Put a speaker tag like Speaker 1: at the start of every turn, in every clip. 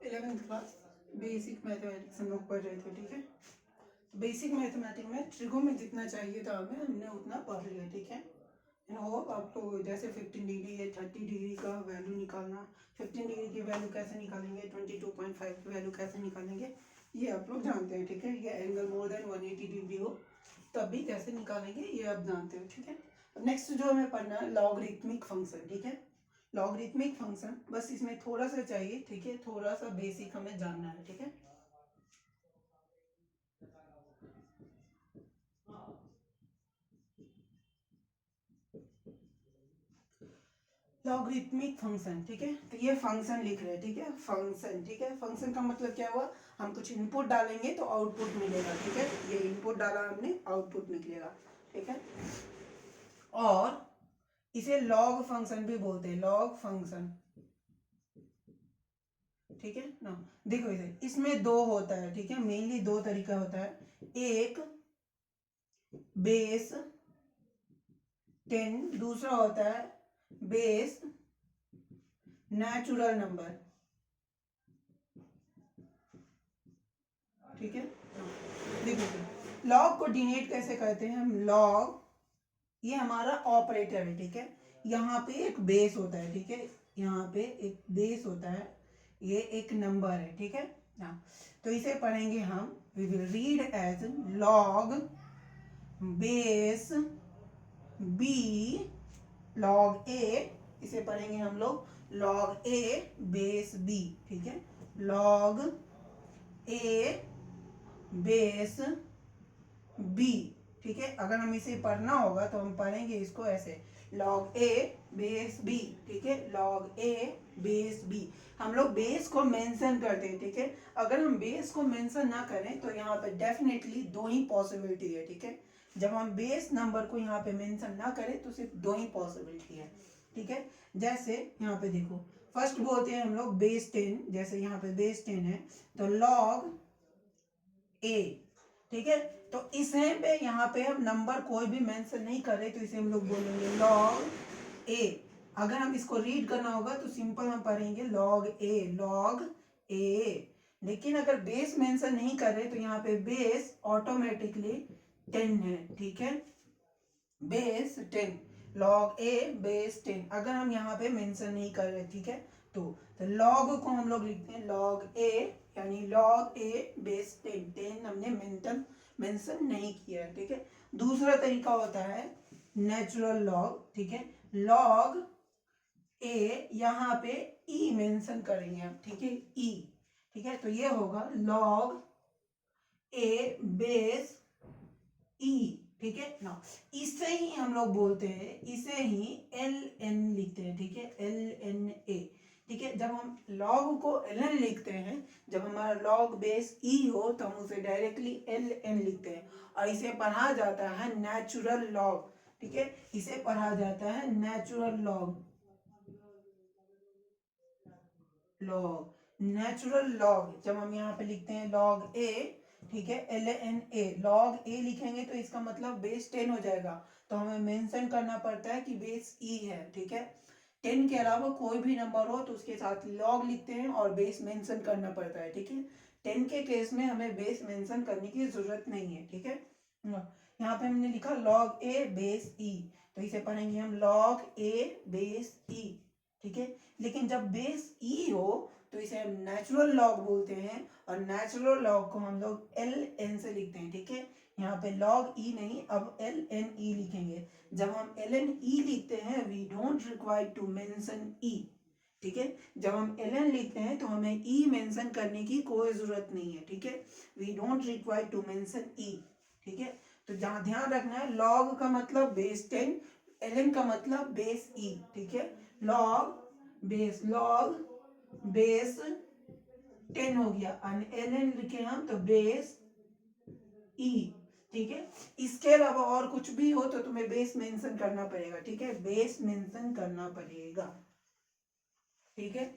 Speaker 1: 11th class basic mathematics हम लोग पढ़ रहे थे, ठीक है। तो बेसिक मैथमेटिक्स में ट्रिगो में जितना चाहिए था हमें, हमने उतना पढ़ लिया, ठीक है। एंड होप आपको जैसे 15 डिग्री या 30 डिग्री का वैल्यू निकालना, 15 डिग्री की वैल्यू कैसे निकालेंगे, 22.5 की वैल्यू कैसे निकालेंगे, ये आप लोग जानते हैं, ठीक है। ये एंगल मोर देन 180 डिग्री हो तब भी कैसे निकालेंगे ये आप जानते हैं, ठीक है। नेक्स्ट जो हमें पढ़ना है लॉगरिथमिक फंक्शन, ठीक है। लॉगरिथमिक फंक्शन बस इसमें थोड़ा सा चाहिए, ठीक है, थोड़ा सा बेसिक हमें जानना है, ठीक है। लॉगरिथमिक फंक्शन, ठीक है। तो ये फंक्शन लिख रहे हैं, ठीक है, फंक्शन, ठीक है। फंक्शन का मतलब क्या हुआ, हम कुछ इनपुट डालेंगे तो आउटपुट मिलेगा, ठीक है। ये इनपुट डाला हमने, आउटपुट निकलेगा, ठीक है। और इसे लॉग फंक्शन भी बोलते हैं, लॉग फंक्शन, ठीक है ना। देखो इसे, इसमें दो होता है, ठीक है, मेनली दो तरीका होता है। एक बेस 10, दूसरा होता है बेस नेचुरल नंबर, ठीक है। देखो लॉग को डिनोट कैसे करते हैं हम, लॉग ये हमारा ऑपरेटर है, ठीक है। यहाँ पे एक बेस होता है, ठीक है, यहाँ पे एक बेस होता है, ये एक नंबर है, ठीक है ना। तो इसे पढ़ेंगे हम, we will read as log base B log A, इसे पढ़ेंगे हम लोग लॉग ए बेस बी, ठीक है। लॉग ए बेस बी, ठीक है। अगर हम इसे पढ़ना होगा तो हम पढ़ेंगे इसको ऐसे, लॉग ए बेस बी, ठीक है, लॉग ए बेस बी। हम लोग बेस को मेंशन करते हैं, ठीक है। अगर हम बेस को मेंशन ना करें तो यहाँ पे डेफिनेटली दो ही पॉसिबिलिटी है, ठीक है। जब हम बेस नंबर को यहाँ पे मेंशन ना करें तो सिर्फ दो ही पॉसिबिलिटी है, ठीक है। जैसे यहाँ पे देखो, फर्स्ट बोलते हैं हम लोग बेस 10, जैसे यहाँ पे बेस 10 है तो लॉग ए, ठीक है। तो इसे पे यहाँ पे हम नंबर कोई भी मेंशन नहीं कर रहे तो इसे हम लोग बोलेंगे लॉग ए। अगर हम इसको रीड करना होगा तो सिंपल हम पढ़ेंगे लॉग ए, लॉग ए। लेकिन अगर बेस मेंशन नहीं कर रहे तो यहाँ पे बेस ऑटोमेटिकली 10 है, ठीक है, बेस 10, लॉग ए बेस 10 अगर हम यहाँ पे मेंशन नहीं कर रहे, ठीक है। तो लॉग को हम लोग लिखते हैं लॉग ए, यानी लॉग ए बेस 10, 10 हमने मेंशन नहीं किया है, ठीक है। दूसरा तरीका होता है नेचुरल लॉग, ठीक है। लॉग ए यहाँ पे ई मेंशन करेंगे हम, ठीक है, ई, ठीक है। तो ये होगा लॉग ए बेस ई, ठीक है ना। इसे ही हम लोग बोलते हैं, इसे ही एल एन लिखते हैं, ठीक है, एल एन ए, ठीक है। जब हम लॉग को एल एन लिखते हैं, जब हमारा लॉग बेस ई हो तो हम उसे डायरेक्टली एल एन लिखते हैं, और इसे पढ़ा जाता है नेचुरल लॉग, ठीक है, इसे पढ़ा जाता है natural log, log natural log. जब हम यहाँ पे लिखते हैं लॉग ए, ठीक है, एल एन ए, लॉग ए लिखेंगे तो इसका मतलब बेस 10 हो जाएगा, तो हमें मेंशन करना पड़ता है कि बेस ई है, ठीक है। 10 के अलावा कोई भी नंबर हो तो उसके साथ लॉग लिखते हैं और बेस मेंशन करना पड़ता है, ठीक है। 10 के केस में हमें बेस मेंशन करने की जरूरत नहीं है, ठीक है। यहाँ पे हमने लिखा लॉग ए बेस ई, तो इसे पढ़ेंगे हम लॉग ए बेस ई, ठीक है। लेकिन जब बेस ई हो तो इसे हम नेचुरल लॉग बोलते हैं, और नेचुरल लॉग को हम लोग एल एन से लिखते हैं, ठीक है। यहाँ पे लॉग ई नहीं, अब एल एन ई लिखेंगे। जब हम एल एन ई लिखते हैं we don't require to mention E, ठीक है। जब हम एल एन लिखते हैं तो हमें ई मेंशन करने की कोई जरूरत नहीं है, ठीक है, we don't require to mention E, ठीक है। तो जहाँ ध्यान रखना है, लॉग का मतलब बेस 10, एल एन का मतलब बेस ई, ठीक है। लॉग बेस 10 हो गया, एल एन लिखे हम तो बेस ई, ठीक है। इसके अलावा और कुछ भी हो तो तुम्हें बेस मेंशन करना पड़ेगा, ठीक है, बेस मेंशन करना पड़ेगा, ठीक है।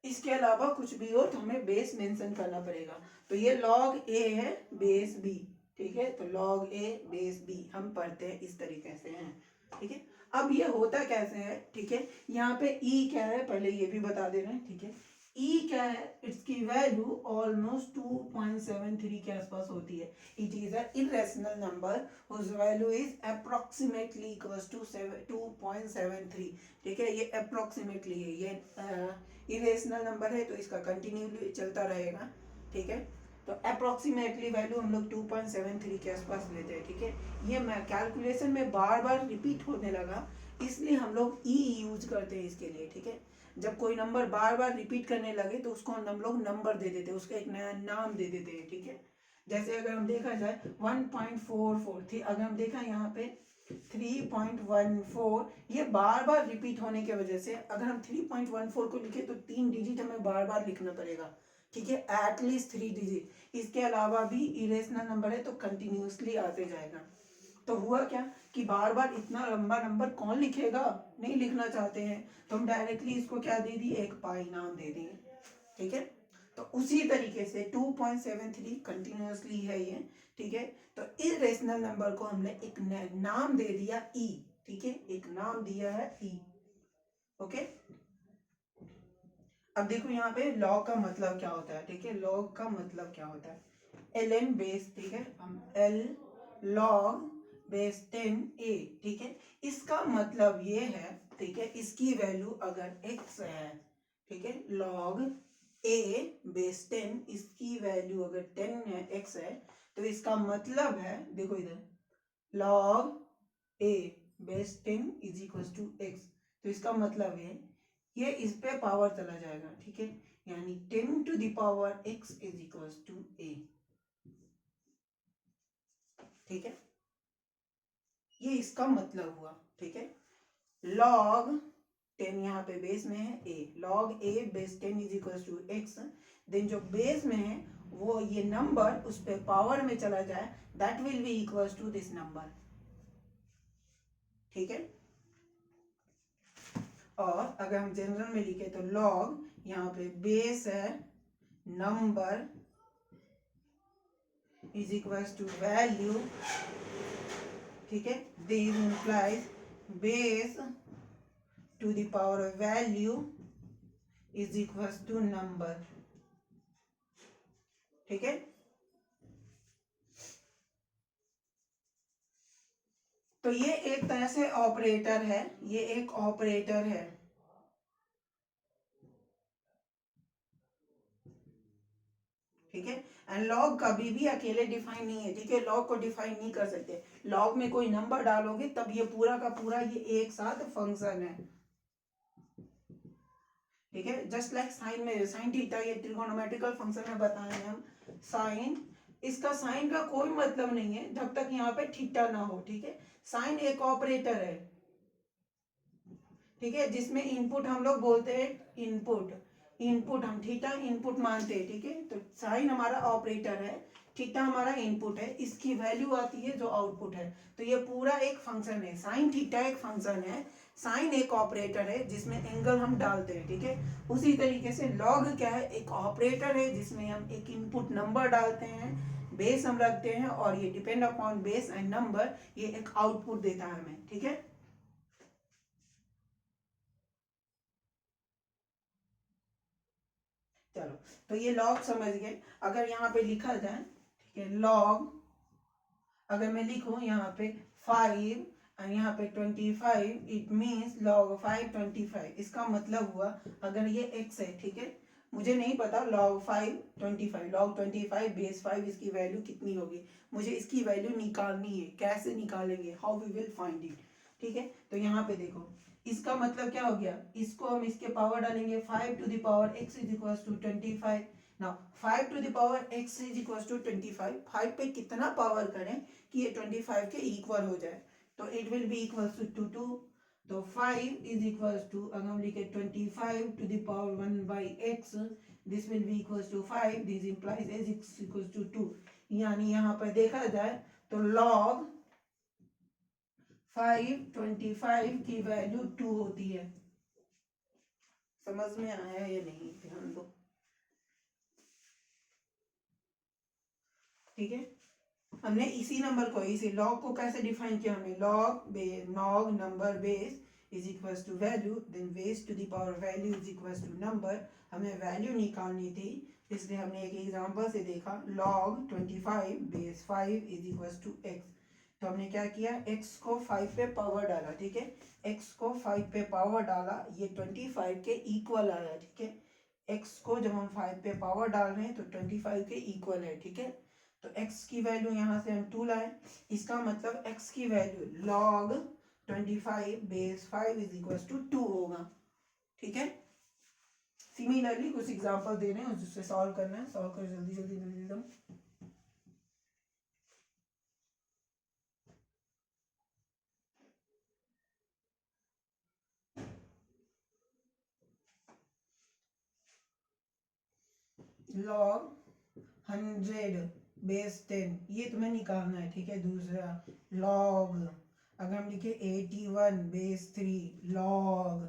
Speaker 1: इसके अलावा कुछ भी हो तो हमें बेस मेंशन करना पड़ेगा। तो ये लॉग ए है बेस बी, ठीक है। तो लॉग ए बेस बी हम पढ़ते हैं इस तरीके से हैं, ठीक है। अब ये होता कैसे है, ठीक है, यहाँ पे ई क्या है पहले ये भी बता दे रहे हैं, ठीक है। ई क्या है, इसकी वैल्यू ऑलमोस्ट 2.73 के आसपास होती है. It is a irrational number whose value is approximately equals to 2.73. ठीक है, ये अप्रोक्सीमेटली है, ये इरेशनल नंबर है तो इसका कंटिन्यूली चलता रहेगा. ठीक है, तो अप्रोक्सीमेटली वैल्यू हम लोग 2.73 के आसपास लेते हैं. ठीक है, ये मैं कैलकुलेशन में बार बार रिपीट होने लगा, इसलिए हम लोग ई यूज करते हैं इसके लिए. ठीक है, जब कोई नंबर बार बार रिपीट करने लगे तो उसको हम लोग नंबर दे देते हैं, उसका एक नया नाम दे देते हैं. ठीक है, जैसे अगर हम देखा जाए 1.44 थी, अगर हम देखा यहाँ पे 3.14, ये बार बार रिपीट होने की वजह से अगर हम 3.14 को लिखे तो 3 डिजिट हमें बार बार लिखना पड़ेगा. ठीक है, एटलीस्ट 3 डिजिट. इसके अलावा भी इरेशनल नंबर है तो कंटिन्यूसली आते जाएगा. तो हुआ क्या कि बार बार इतना लंबा नंबर कौन लिखेगा, नहीं लिखना चाहते हैं, तो हम डायरेक्टली इसको क्या दे दिए, एक पाई नाम दे दिए. ठीक है, तो उसी तरीके से 2.73 कंटिन्यूसली है ये. ठीक है, तो इरेशनल नंबर को हमने एक नाम दे दिया ई. ठीक है, एक नाम दिया है ई. ओके, अब देखो यहाँ पे लॉग का मतलब क्या होता है. ठीक है, लॉग का मतलब क्या होता है, एल एन बेस. ठीक है, हम एल लॉग बेस 10a. ठीक है, इसका मतलब ये है. ठीक है, इसकी वैल्यू अगर x है, ठीक है, लॉग a बेस 10, इसकी वैल्यू अगर 10 है, x है, तो इसका मतलब है, देखो इधर, log a base 10 is equal to x. तो इसका मतलब है ये इस पे पावर चला जाएगा. ठीक है, यानी 10 to the power x is equal to a. ठीक है, ये इसका मतलब हुआ. ठीक है, लॉग 10 यहाँ पे बेस में है a, log a base 10 is equal to x. Then जो बेस में है वो ये नंबर उस पे पावर में चला जाए, that will be equal to this number. ठीक है, और अगर हम जनरल में लिखे तो लॉग यहाँ पे बेस है number is equal to value. ठीक है, this implies base to the power of value is equal to number. ठीक है, तो ये एक तरह से ऑपरेटर है, ये एक ऑपरेटर है. ठीक है, एंड लॉग कभी भी अकेले डिफाइन नहीं है. ठीक है, लॉग को डिफाइन नहीं कर सकते. लॉग में कोई नंबर डालोगे तब ये पूरा का पूरा ये एक साथ फंक्शन है. ठीक है, जस्ट लाइक साइन में, साइन थीटा, ये ट्रिगोनोमेट्रिकल फंक्शन में बताए हैं हम. साइन, इसका साइन का कोई मतलब नहीं है जब तक यहाँ पे थीटा ना हो. ठीक है, साइन एक ऑपरेटर है. ठीक है, जिसमें इनपुट हम लोग बोलते हैं इनपुट. इनपुट हम थीटा इनपुट मानते हैं. ठीक है, तो साइन हमारा ऑपरेटर है, थीटा हमारा इनपुट है, इसकी वैल्यू आती है जो आउटपुट है. तो ये पूरा एक फंक्शन है, साइन थीटा एक फंक्शन है, साइन एक ऑपरेटर है जिसमें एंगल हम डालते हैं. ठीक है, उसी तरीके से लॉग क्या है, एक ऑपरेटर है जिसमें हम एक इनपुट नंबर डालते हैं, बेस हम रखते हैं, और ये depend upon base and number ये एक आउटपुट देता है हमें. ठीक है, चलो, तो ये लॉग समझ गए. अगर यहाँ पे लिखा जाए, ठीक है, लॉग अगर मैं लिखूं यहाँ पे 5 और यहाँ पे 25, इट मीन्स लॉग 5 25. इसका मतलब हुआ अगर ये x है, ठीक है, मुझे नहीं पता लॉग 5 25, लॉग 25 बेस 5 इसकी वैल्यू कितनी होगी, मुझे इसकी वैल्यू निकालनी है. कैसे निकालेंगे, how we will find it. ठीक है, तो यहाँ पे देखो, इसका मतलब क्या हो गया, इसको हम इसके पावर डालेंगे, 5 to the power x is equal to 25. Now 5 to the power x is equal to 25, 5 पे कितना पावर करें कि ये 25 के इक्वल हो जाए, तो it will be equal to 2. तो 5 इज इक्वल टू, अगर हम लिखे 25 to the power 1 by x, this will be equal to 5, this implies as equal to 2. यानी यहाँ पर देखा जाए तो log 525 की वैल्यू 2 होती है. समझ में आया या नहीं, ध्यान दो. ठीक है, हमने इसी नंबर को, इसी लॉग को कैसे डिफाइन किया, हमें log number base is equal to value, then base to the power value is equal to number. हमें वैल्यू निकालनी थी, इसलिए हमने एक एग्जांपल से देखा log 25 base 5 is equal to x। तो हमने क्या किया, x को 5 पे पावर डाला, ठीक है, x को 5 पे पावर डाला, ये 25 के इक्वल आया, ठीक है। x को जब हम 5 पे पावर डाल रहे हैं तो 25 के इक्वल है, ठीक है। तो x की वैल्यू यहाँ से हम 2 लाए, इसका मतलब x की value log 25 base 5 is equal to 2 होगा, ठीक है। सिमिलरली कुछ एग्जांपल दे रहे हैं उससे सॉल्व करना है, सॉल्व करो जल्दी जल्दी जल्दी एकदम। log 100 बेस 10 ये तुम्हें निकालना है, ठीक है। दूसरा log, अगर हम लिखे 81 base 3 log,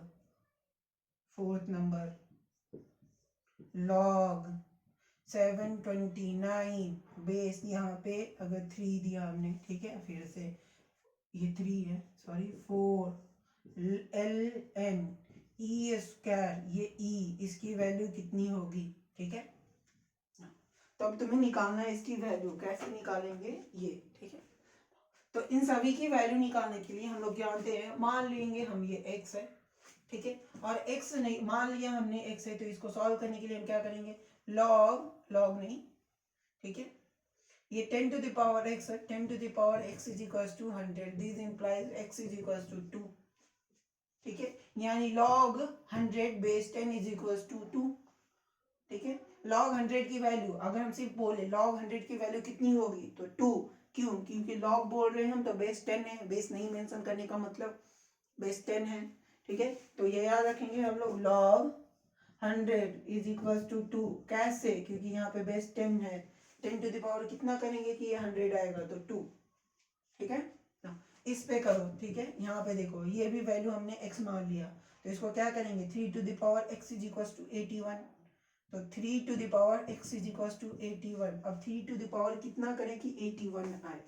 Speaker 1: fourth number log 729 base, यहाँ पे अगर 3 दिया हमने, ठीक है, फिर से ये 3 है, सॉरी 4 ln e स्क्वायर, ये e इसकी वैल्यू कितनी होगी, ठीक है। तो अब तुम्हें निकालना है इसकी वैल्यू, कैसे निकालेंगे ये, ठीक है। तो इन सभी की वैल्यू निकालने के लिए हम लोग जानते हैं, मान लेंगे हम ये x है, ठीक है, और x नहीं मान लिया हमने x है, तो इसको सॉल्व करने के लिए हम क्या करेंगे, log नहीं, ठीक है, ये 10 to the power x है, 10 to the power x is equals to 100, this implies x is equals to 2, ठीक है, यानी log 100 base 10 is equals to 2, ठीक है। log 100 की वैल्यू अगर हम सिर्फ बोले log 100 की वैल्यू कितनी होगी तो 2, क्यों, क्योंकि log बोल रहे हैं हम, तो बेस 10 है, बेस नहीं मेंशन करने का मतलब बेस 10 है, ठीक है। तो ये याद रखेंगे हम लोग, log 100 इज इक्वल टू 2, कैसे, क्योंकि यहाँ पे बेस 10 है, 10 टू द पावर कितना करेंगे कि ये 100 आएगा तो 2, ठीक है। इस पे करो, ठीक है, यहाँ पे देखो ये भी वैल्यू हमने x मान लिया, तो इसको क्या करेंगे, 3 to the power x is equal to 81, तो 3 to the power x is equal to 81। अब 3 टू द पावर कितना करें कि 81 आए,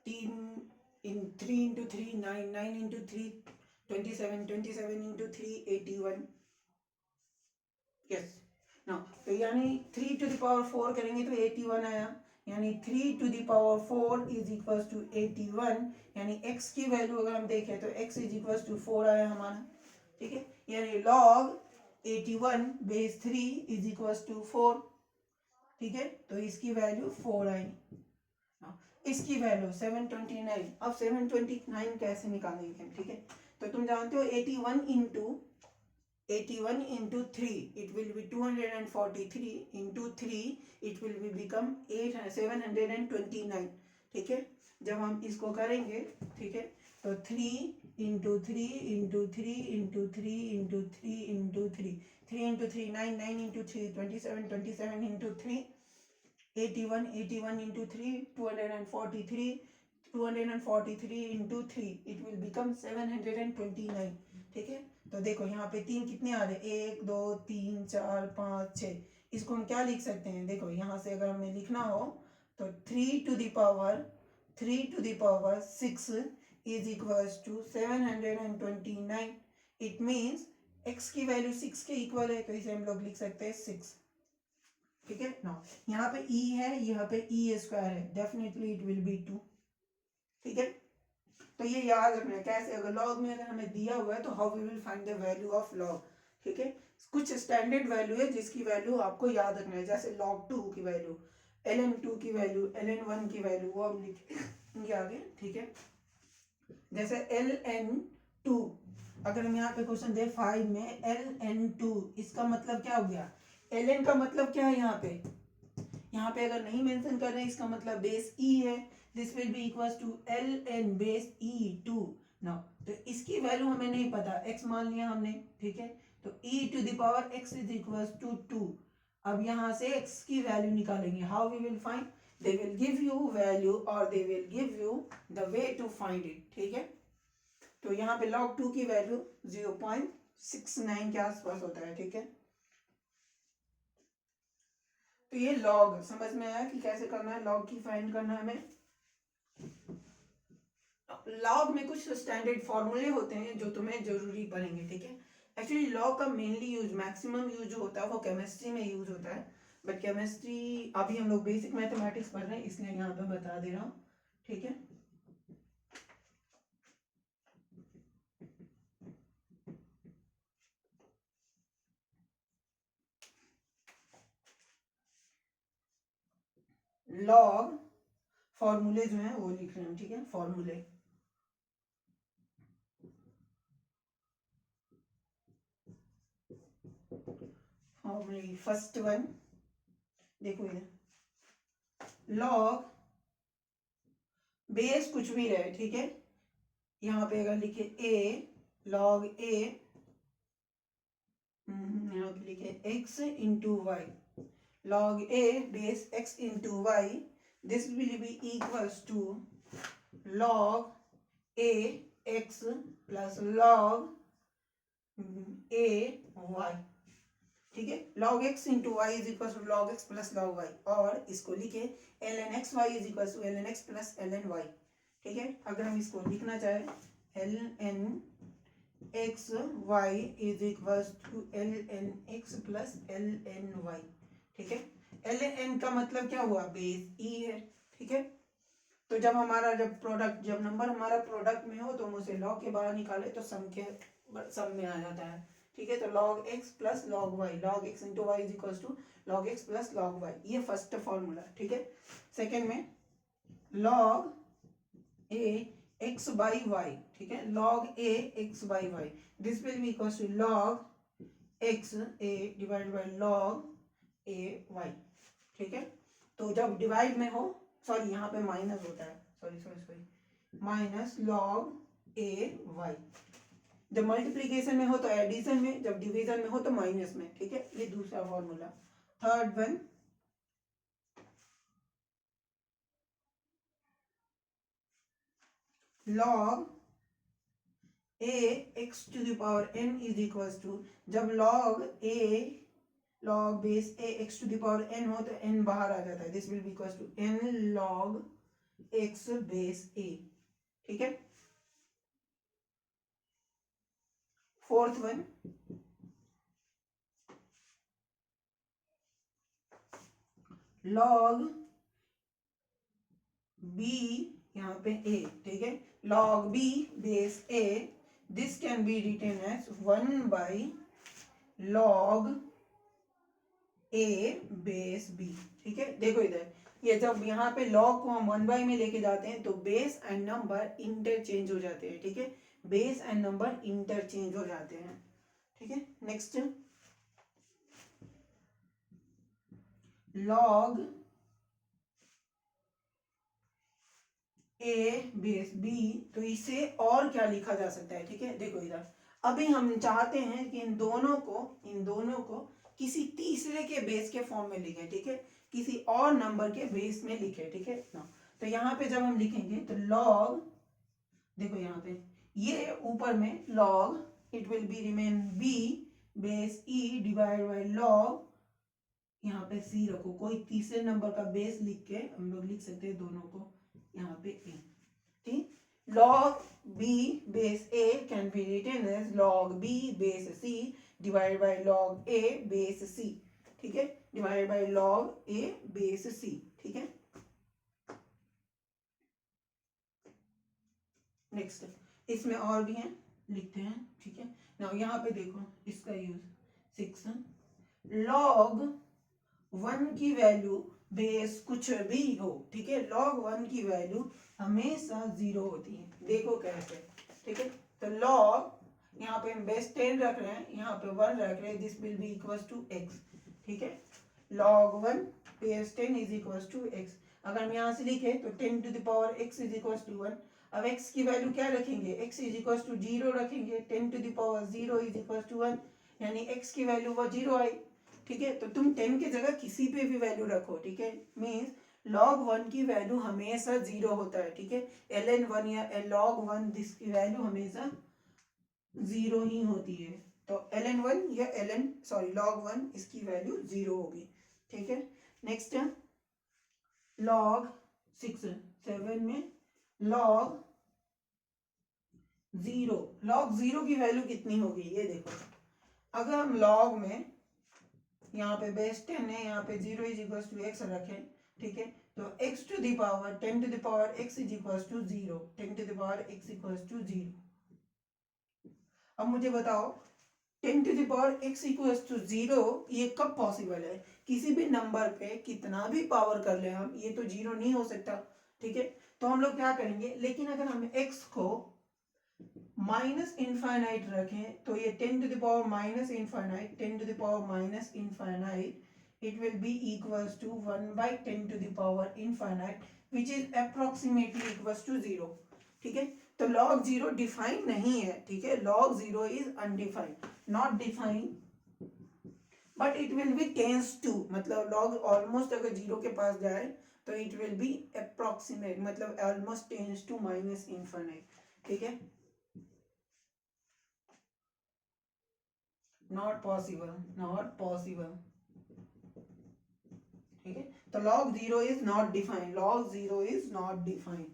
Speaker 1: 3 इंटू 3 9, 9 इंटू 3 27, 27 इंटू 3 81, यस ना। तो यानी 3 टू द पावर 4 करेंगे तो 81 आया, यानी 3 to the power 4 is equal to 81, यानी x की वैल्यू अगर हम देखें तो x इज इक्वल टू 4 आया हमारा, ठीक है, यानी log 81 base 3 is equal to 4, ठीक है, तो इसकी वैल्यू 4 आई। इसकी वैल्यू 729, अब 729 कैसे निकालेंगे हम, ठीक है। तो तुम जानते हो 81 into 3 it will B 243, into 3 it will be become 729, ठीक है। जब हम इसको करेंगे, ठीक है, तो 3 into 3 into 3 into 3 into 3 into 3, 3 into 3 9, 9 into 3 27, 27 into 3 81, 81 into 3 243, 243 into 3 it will become 729, ठीक है। तो देखो यहाँ पे 3 कितने आ रहे, 1 2 3 4 5 6, इसको हम क्या लिख सकते हैं, देखो यहाँ से अगर हमें लिखना हो तो 3 to the power 6 is equal to 729, it means x की वैल्यू 6 के इक्वल है, तो इसे हम लोग लिख सकते हैं 6, ठीक है ना। यहाँ पे e है, यहाँ पे e स्क्वायर है, डेफिनेटली इट विल बी 2, ठीक है। तो ये याद रखना है कैसे, अगर लॉग में अगर हमें दिया हुआ है तो how we will find the value of log, ठीक है। कुछ स्टैंडर्ड वैल्यू है जिसकी वैल्यू आपको याद रखना है, जैसे log 2 की वैल्यू, ln 2 की वैल्यू, ln 1 की वैल्यू, वो हम लिखेंगे आगे, ठीक है। जैसे ln 2, अगर हम यहाँ पे क्वेश्चन दे 5 में ln 2, इसका मतलब क्या हो गया, ln का मतलब क्या है यहाँ पे अगर नहीं मेंशन कर रहे हैं इसका मतलब बेस e है, this will be equals to ln base e2 now. तो इसकी वैल्यू हमें नहीं पता, x मान लिया हमने, ठीक है, तो e to the power x is equals to 2। अब यहाँ से x की वैल्यू निकालेंगे, how we will find, they will give you value और they will give you the way to find it, ठीक है। तो यहाँ पे log 2 की वैल्यू 0.69 के आसपास होता है, ठीक है। तो ये log समझ में आया कि कैसे करना है, log की फाइंड करना है हमें। लॉग में कुछ स्टैंडर्ड फॉर्मूले होते हैं जो तुम्हें जरूरी पड़ेंगे, ठीक है। एक्चुअली लॉग का मेनली यूज, मैक्सिमम यूज जो होता है वो केमिस्ट्री में यूज होता है, बट केमिस्ट्री अभी हम लोग बेसिक मैथमेटिक्स पढ़ रहे हैं इसलिए यहाँ पे बता दे रहा हूँ, ठीक है। लॉग फॉर्मूले जो है वो लिख रहे हैं, ठीक है, फॉर्मूले। फॉर्मूले फर्स्ट वन देखो, ये लॉग बेस कुछ भी रहे, ठीक है। यहाँ पे अगर लिखे a, लॉग a, यहाँ पे लिखे x into y, log a base x into y, this will be equals to log a x plus log a y, ठीक है। log x into y is equals to log x plus log y, और इसको लिखे ln x y is equals to ln x plus ln y, ठीक है। अगर हम इसको लिखना चाहे ln x y is equals to ln x plus ln y, ठीक है। ln का मतलब क्या हुआ, बेस e है, ठीक है। तो जब हमारा जब नंबर हमारा प्रोडक्ट में हो तो हम उसे लॉग के बाहर निकाले तो सम में आ जाता है, ठीक है। तो log x plus log y, log x into y is equal to log x plus log y, ये फर्स्ट फॉर्मूला, ठीक है। सेकेंड में log a x by y, ठीक है, log a x by y, this will be equal to log x a divide by log a y, ठीक है। तो जब डिवाइड में हो, सॉरी यहाँ पे माइनस होता है, sorry minus log a y, जब मल्टीप्लीकेशन में हो तो एडिशन में, जब डिवीजन में हो तो माइनस में, ठीक है। ये दूसरा formula. Third one log a x to the power n is equals to, जब log base a x to the power n हो तो n बाहर आ जाता है, this will be equals to n log x base a, ठीक है। Fourth one log b, यहाँ पे a, ठीक है, log b base a, this can be written as 1 by log a base b, ठीक है। देखो इधर, ये जब यहाँ पे log को हम 1 बाई में लेके जाते हैं तो बेस एंड नंबर इंटरचेंज हो जाते हैं, ठीक है, बेस एंड नंबर इंटरचेंज हो जाते हैं, ठीक है। Next log a base b, तो इसे और क्या लिखा जा सकता है, ठीक है। देखो इधर, अभी हम चाहते हैं कि इन दोनों को किसी तीसरे के बेस के फॉर्म में लिखें, ठीक है, किसी और नंबर के बेस में लिखें, ठीक है ना। तो यहाँ पे जब हम लिखेंगे तो log, देखो यहाँ पे ये ऊपर में log, it will be remain b base e divide by log, यहाँ पे c रखो, कोई तीसरे नंबर का बेस लिख के हम लोग लिख सकते हैं दोनों को यहाँ पे a, ठीक। log b base a can be written as log b base c divide by log a base c, ठीक है, divide by log a base c, ठीक है। नेक्स्ट इसमें और भी हैं, लिखते हैं, ठीक है ना। यहाँ पे देखो इसका यूज 6 log 1 की वैल्यू बेस कुछ भी हो, ठीक है, log 1 की वैल्यू हमेशा 0 होती है, देखो कैसे, ठीक है। तो log यहाँ पे हम बेस 10 रख रहे हैं, यहाँ पे 1 रख रहे हैं, this will be equals to x, ठीक है। log 1 base 10 is equals to x, अगर हम यहाँ से लिखे तो 10 to the power x is equals to 1, अब x की वैल्यू क्या रखेंगे, x इज इक्वल्स टू 0 रखेंगे, 10 to the power 0 is equals to 1, यानी x की वैल्यू वो 0 आई, ठीक है। तो तुम 10 की जगह किसी पे भी वैल्यू रखो, ठीक है, मीन्स log 1 की वैल्यू हमेशा 0 होता है, ठीक है। ln 1 या log 1 की वैल्यू हमेशा 0 ही होती है, तो ln 1 या log 1 इसकी वैल्यू 0 होगी, ठीक है। नेक्स्ट log 6 7 में log जीरो, लॉग जीरो की वैल्यू कितनी होगी ये देखो। अगर हम लॉग में यहाँ पे बेस 10 है, यहाँ पे 0 इज इक्वल टू एक्स रखें, ठीक है, तो x to the power 10 to the power x is equal to 0, 10 to the power x equal to 0। अब मुझे बताओ 10 to the power x equal to 0 ये कब पॉसिबल है? किसी भी नंबर पे कितना भी पावर कर ले हम, ये तो 0 नहीं हो सकता, ठीक है। तो हम लोग क्या करेंगे, लेकिन अगर हम x को माइनस इनफाइनाइट रखें तो ये 10 to the power minus infinite, 10 to the power minus infinite it will be equals to 1 by 10 to the power infinite which is approximately equals to 0, ठीक है। तो log 0 डिफाइन नहीं है, ठीक है, log 0 is undefined, not defined, but it will be tends to, मतलब log almost अगर 0 के पास जाए तो इट विल बी अप्रोक्सीमेट, मतलब almost tends to minus infinite, ठीक है। नॉट पॉसिबल, नॉट पॉसिबल, ठीक है। तो log 0 is not defined, log 0 is not defined.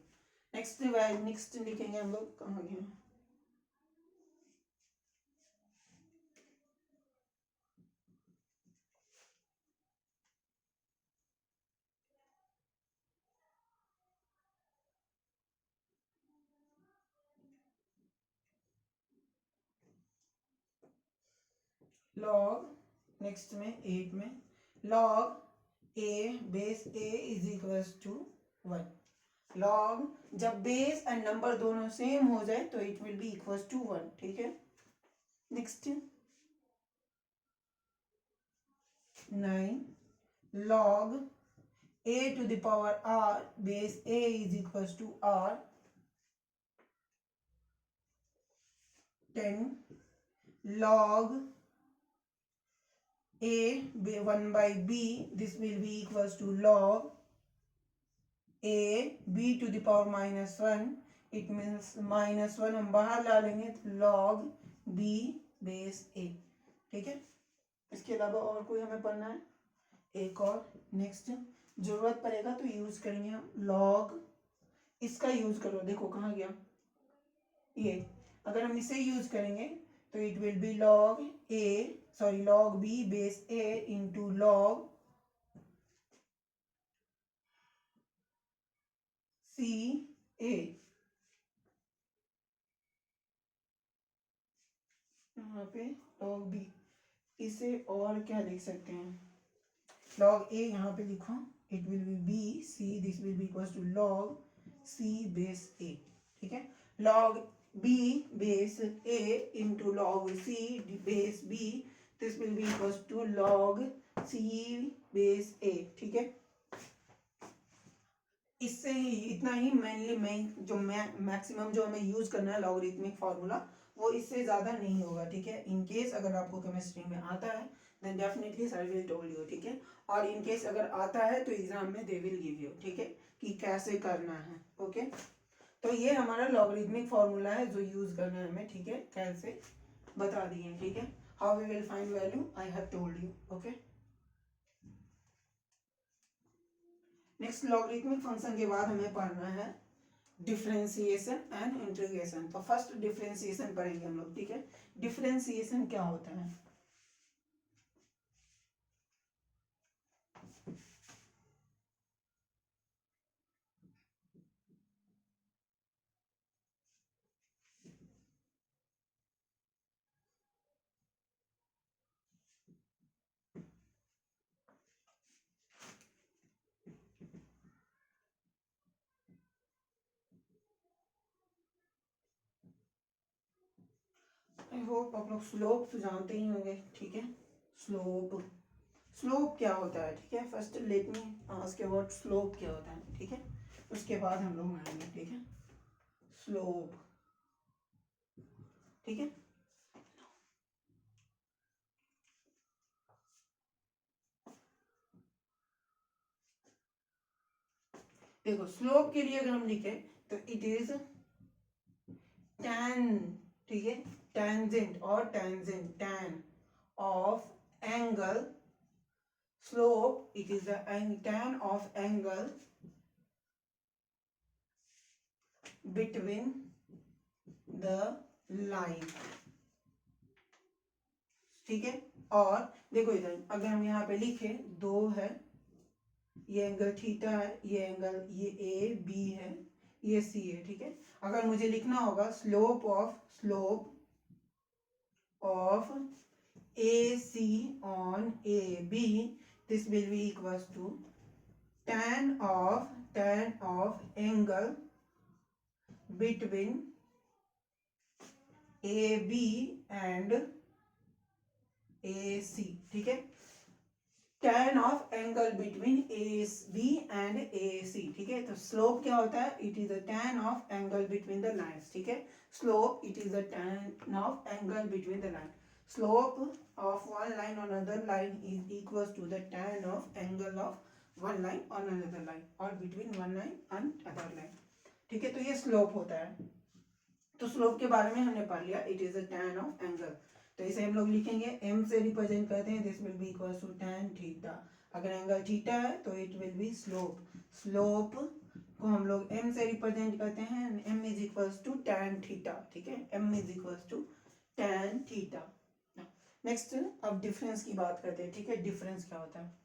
Speaker 1: Next next लिखेंगे हम लोग, कहाँ गए, log नेक्स्ट में 8 में log a base a is equal to 1, log जब बेस एंड नंबर दोनों सेम हो जाए तो it will be equal to 1, ठीक है। Next 9 log a to the power r base a is equals to r, 10 log a 1 by b, this will be equals to log a b to the power minus 1, it means minus 1 हम बाहर ला लेंगे तो log b base a, ठीक है। इसके अलावा और कोई हमें पढ़ना है? एक और नेक्स्ट जरूरत पड़ेगा तो यूज करेंगे हम log, इसका यूज करो, देखो कहाँ गया ये, अगर हम इसे यूज करेंगे तो it will B log a, sorry log b base a into log c a, यहाँ पे log b, इसे और क्या लिख सकते हैं, log a यहाँ पे लिखो, it will be b c, this will be equal to log c base a, ठीक है। log b base a into log c base b, this will be equal to log c base a, ठीक है। इससे ही इतना ही mainly मैं जो maximum जो हमें यूज करना है लॉगरिथमिक फार्मूला, वो इससे ज़्यादा नहीं होगा, ठीक है। इन केस अगर आपको केमिस्ट्री में आता है then definitely sir will told you, ठीक है। और इन केस अगर आता है तो एग्जाम में दे विल गिव यू, ठीक है, कि कैसे करना है, ओके। तो ये हमारा लॉगरिथमिक फार्मूला है जो यूज करना है हमें, ठीक है, कैसे बता दिए, ठीक है। How we will find value I have told you, okay. Next logarithmic function के बाद हमें पढ़ना है डिफरेंशिएशन एंड इंटीग्रेशन। तो फर्स्ट डिफरेंशिएशन पढ़ेंगे हम लोग, ठीक है। डिफरेंशिएशन क्या होता है? आई होप आप लोग स्लोप तो जानते ही होंगे, ठीक है। स्लोप, स्लोप क्या होता है, ठीक है। First let me ask about slope क्या होता है, ठीक है, उसके बाद हम लोग आएंगे, ठीक है। स्लोप, ठीक है। देखो स्लोप के लिए अगर हम लिखे तो इट इज tan, ठीक है, टेंजेंट और tangent, tan of angle, slope it is the tan of angle between the line, ठीक है। और देखो इधर अगर हम यहाँ पे लिखे 2 है, ये एंगल थीटा है, ये एंगल ये ए बी है, ये सी है, ठीक है। अगर मुझे लिखना होगा slope of A C on A B, this will be equals to tan of angle between AB and AC, ठीक है। tan of angle between AB and AC, ठीक है। तो स्लोप क्या होता है, it is a tan of angle between the lines, ठीक है। Slope it is a tan of angle between the line, slope of one line on another line is equals to the tan of angle of one line on another line or between one line and other line, ठीक है। तो ये slope होता है। तो slope के बारे में हमने पढ़ लिया, it is a tan of angle. तो इसे हम लोग लिखेंगे m से रिप्रेजेंट करते हैं, this will be equal to tan theta. अगर एंगल थीटा है तो इट विल बी स्लोप को हम लोग m से रिप्रेजेंट करते हैं, m is equal to tan theta, ठीक है। m is equal to tan theta. Next अब डिफरेंस की बात करते हैं, ठीक है। डिफरेंस क्या होता है,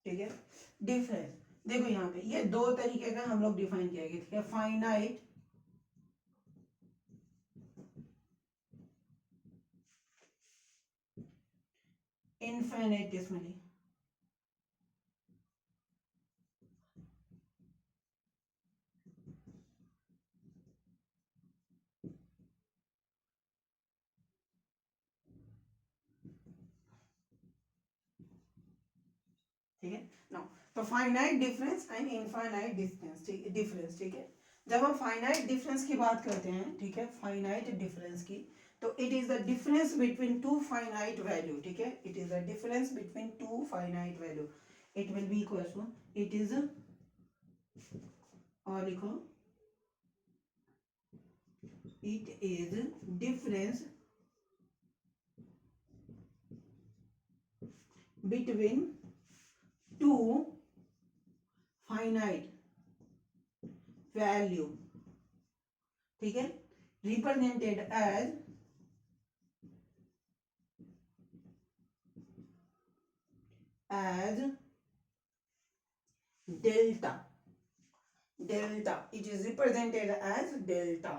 Speaker 1: ठीक है। डिफरेंस देखो यहाँ पे ये 2 तरीके का हम लोग डिफाइन किया गया, ठीक है। फाइनाइट इनफाइनाइटेसिमली, ठीक है। नाउ तो finite difference and infinite difference, ठीक है। जब हम फाइनाइट डिफरेंस की बात करते हैं, ठीक है, फाइनाइट डिफरेंस की, तो it is the difference between two finite value, ठीक है। It is the difference between two finite value, it will be equal to, it is, और लिखो, it is difference between two finite value, ठीक है, represented as delta, it is represented as delta.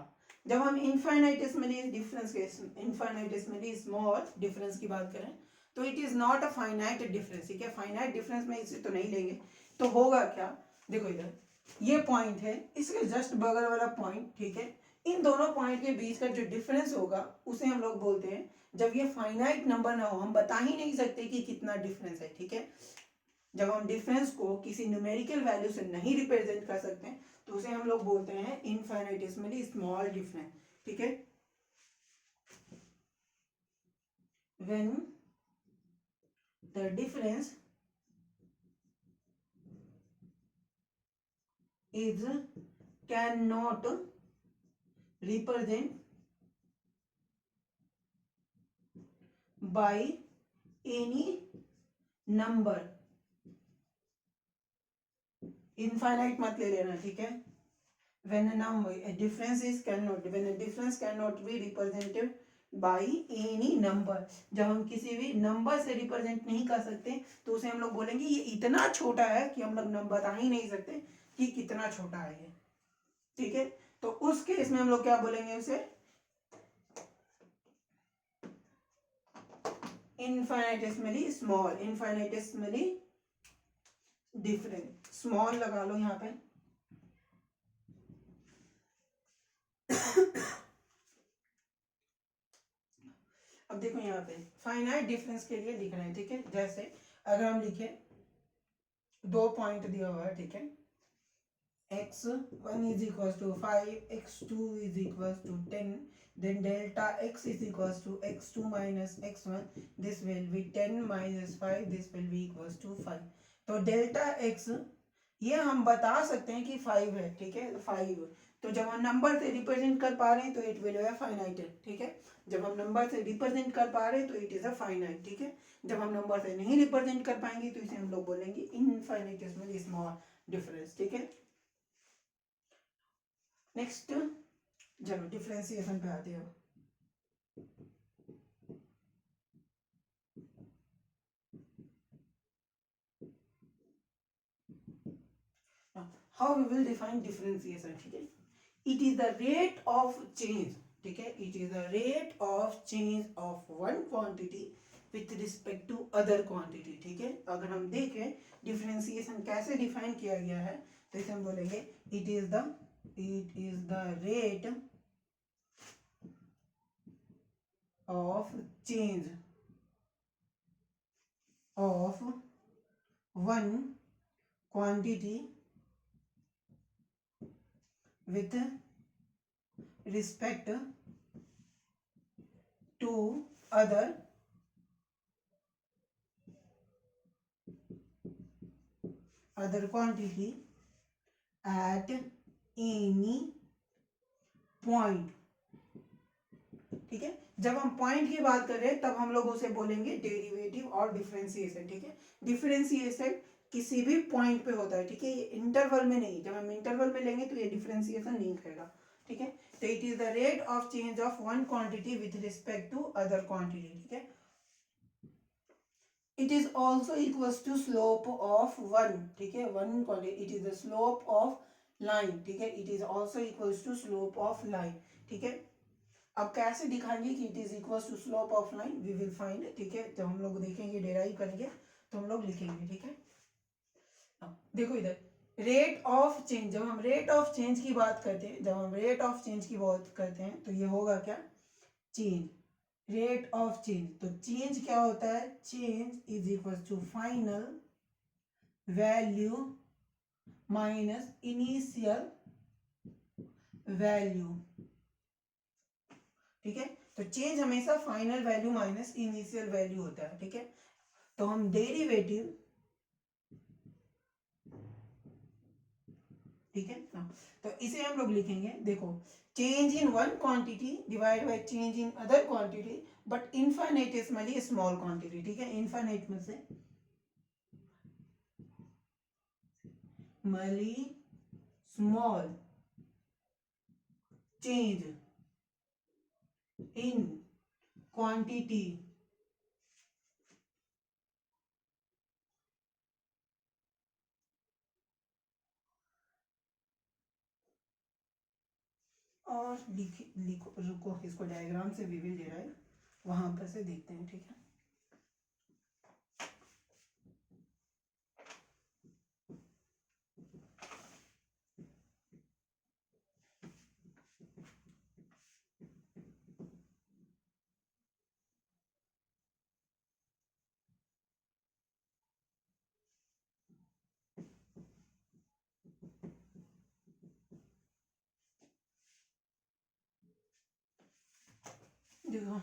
Speaker 1: जब हम इनफाइनाइटेसिमली difference के, इनफाइनाइटेसिमली small difference की बात करें, तो it is not a finite difference, ठीक है। फाइनाइट डिफरेंस में इसे तो नहीं लेंगे, तो होगा क्या, देखो इधर ये पॉइंट है, इसके जस्ट बगल वाला पॉइंट, ठीक है। इन दोनों पॉइंट के बीच का जो डिफरेंस होगा उसे हम लोग बोलते हैं, जब ये फाइनाइट नंबर ना हो, हम बता ही नहीं सकते कि कितना डिफरेंस है, ठीक है। जब हम डिफरेंस को किसी न्यूमेरिकल वैल्यू से नहीं रिप्रेजेंट कर सकते तो उसे हम लोग बोलते हैं इनफाइनाइटेसिमली स्मॉल डिफरेंस, ठीक है। When the difference is cannot represent by any number, infinite मत ले लेना, ठीक है। when a number a difference is cannot, when a difference cannot be represented by any number, जब हम किसी भी नंबर से रिप्रेजेंट नहीं कर सकते तो उसे हम लोग बोलेंगे ये इतना छोटा है कि हम लोग बता ही नहीं सकते कि कितना छोटा है ये, ठीक है। तो उस केस में हम लोग क्या बोलेंगे उसे, इनफाइनाइटेसिमली स्मॉल, इनफाइनाइटेसिमली डिफरेंट, स्मॉल लगा लो यहाँ पे। अब देखो यहाँ पे फाइनाइट डिफरेंस के लिए लिख रहे हैं, ठीक है। जैसे अगर हम लिखे 2 पॉइंट दिया हुआ है, ठीक है, x1 is equals to 5, x2 is equals to 10, then delta x is equals to x2 minus x1, this will be 10 minus 5, this will be equals to 5। तो डेल्टा एक्स ये हम बता सकते हैं कि 5 है, ठीक है, 5। तो जब हम नंबर से रिप्रेजेंट कर पा रहे हैं तो इट विल बी फाइनाइट, ठीक है। जब हम नंबर से रिप्रेजेंट कर पा रहे हैं तो इट इज अ फाइनाइट, ठीक है। जब हम नंबर से नहीं रिप्रेजेंट कर पाएंगे तो इसे हम लोग बोलेंगे इनफाइनिटेसिमल स्मॉल डिफरेंस, ठीक है। नेक्स्ट चलो डिफरेंशिएशन पे आते हो। How we will define differentiation, ठीक है। It is the rate of change, ठीक है, it is the rate of change of one quantity with respect to other quantity, ठीक है। अगर हम देखें डिफरेंशिएशन कैसे डिफाइन किया गया है तो इसे हम बोलेंगे it is the rate of change of one quantity with respect to other quantity at any point, ठीक है। जब हम पॉइंट की बात कर रहे हैं तब हम लोग उसे बोलेंगे डेरिवेटिव और डिफरेंशिएशन, ठीक है। डिफरेंशिएशन किसी भी पॉइंट पे होता है, ठीक है, ये इंटरवल में नहीं। जब हम इंटरवल में लेंगे तो ये डिफरेंशिएशन नहीं करेगा, ठीक है। तो it is the rate of change of one quantity with respect to other quantity, ठीक है। It is also equals to slope of one, ठीक है, one quantity, it is the slope of line, ठीक है, it is also equals to slope of line, ठीक है। अब कैसे दिखाएंगे कि it is equals to slope of line, we will find, ठीक है। जब हम लोग देखेंगे डेराइव करेंगे तो हम लोग लिखेंगे, ठीक है। अब देखो इधर रेट ऑफ चेंज, जब हम रेट ऑफ चेंज की बात करते हैं, जब हम रेट ऑफ चेंज की बात करते हैं तो ये होगा क्या, चेंज, रेट ऑफ चेंज। तो चेंज क्या होता है, change is equal to final value minus initial value, ठीक है। तो चेंज हमेशा final value minus initial value होता है, ठीक है। तो हम डेरिवेटिव, ठीक है, तो इसे हम लोग लिखेंगे, देखो, change in one quantity divide by change in other quantity but infinitesimally small quantity, ठीक है। इनफाइनेट में से मली स्मॉल चेंज इन क्वांटिटी और लिखो, रुको, इसको डायग्राम से वी विल डिराइव, वहां पर से देखते हैं, ठीक है। देखो,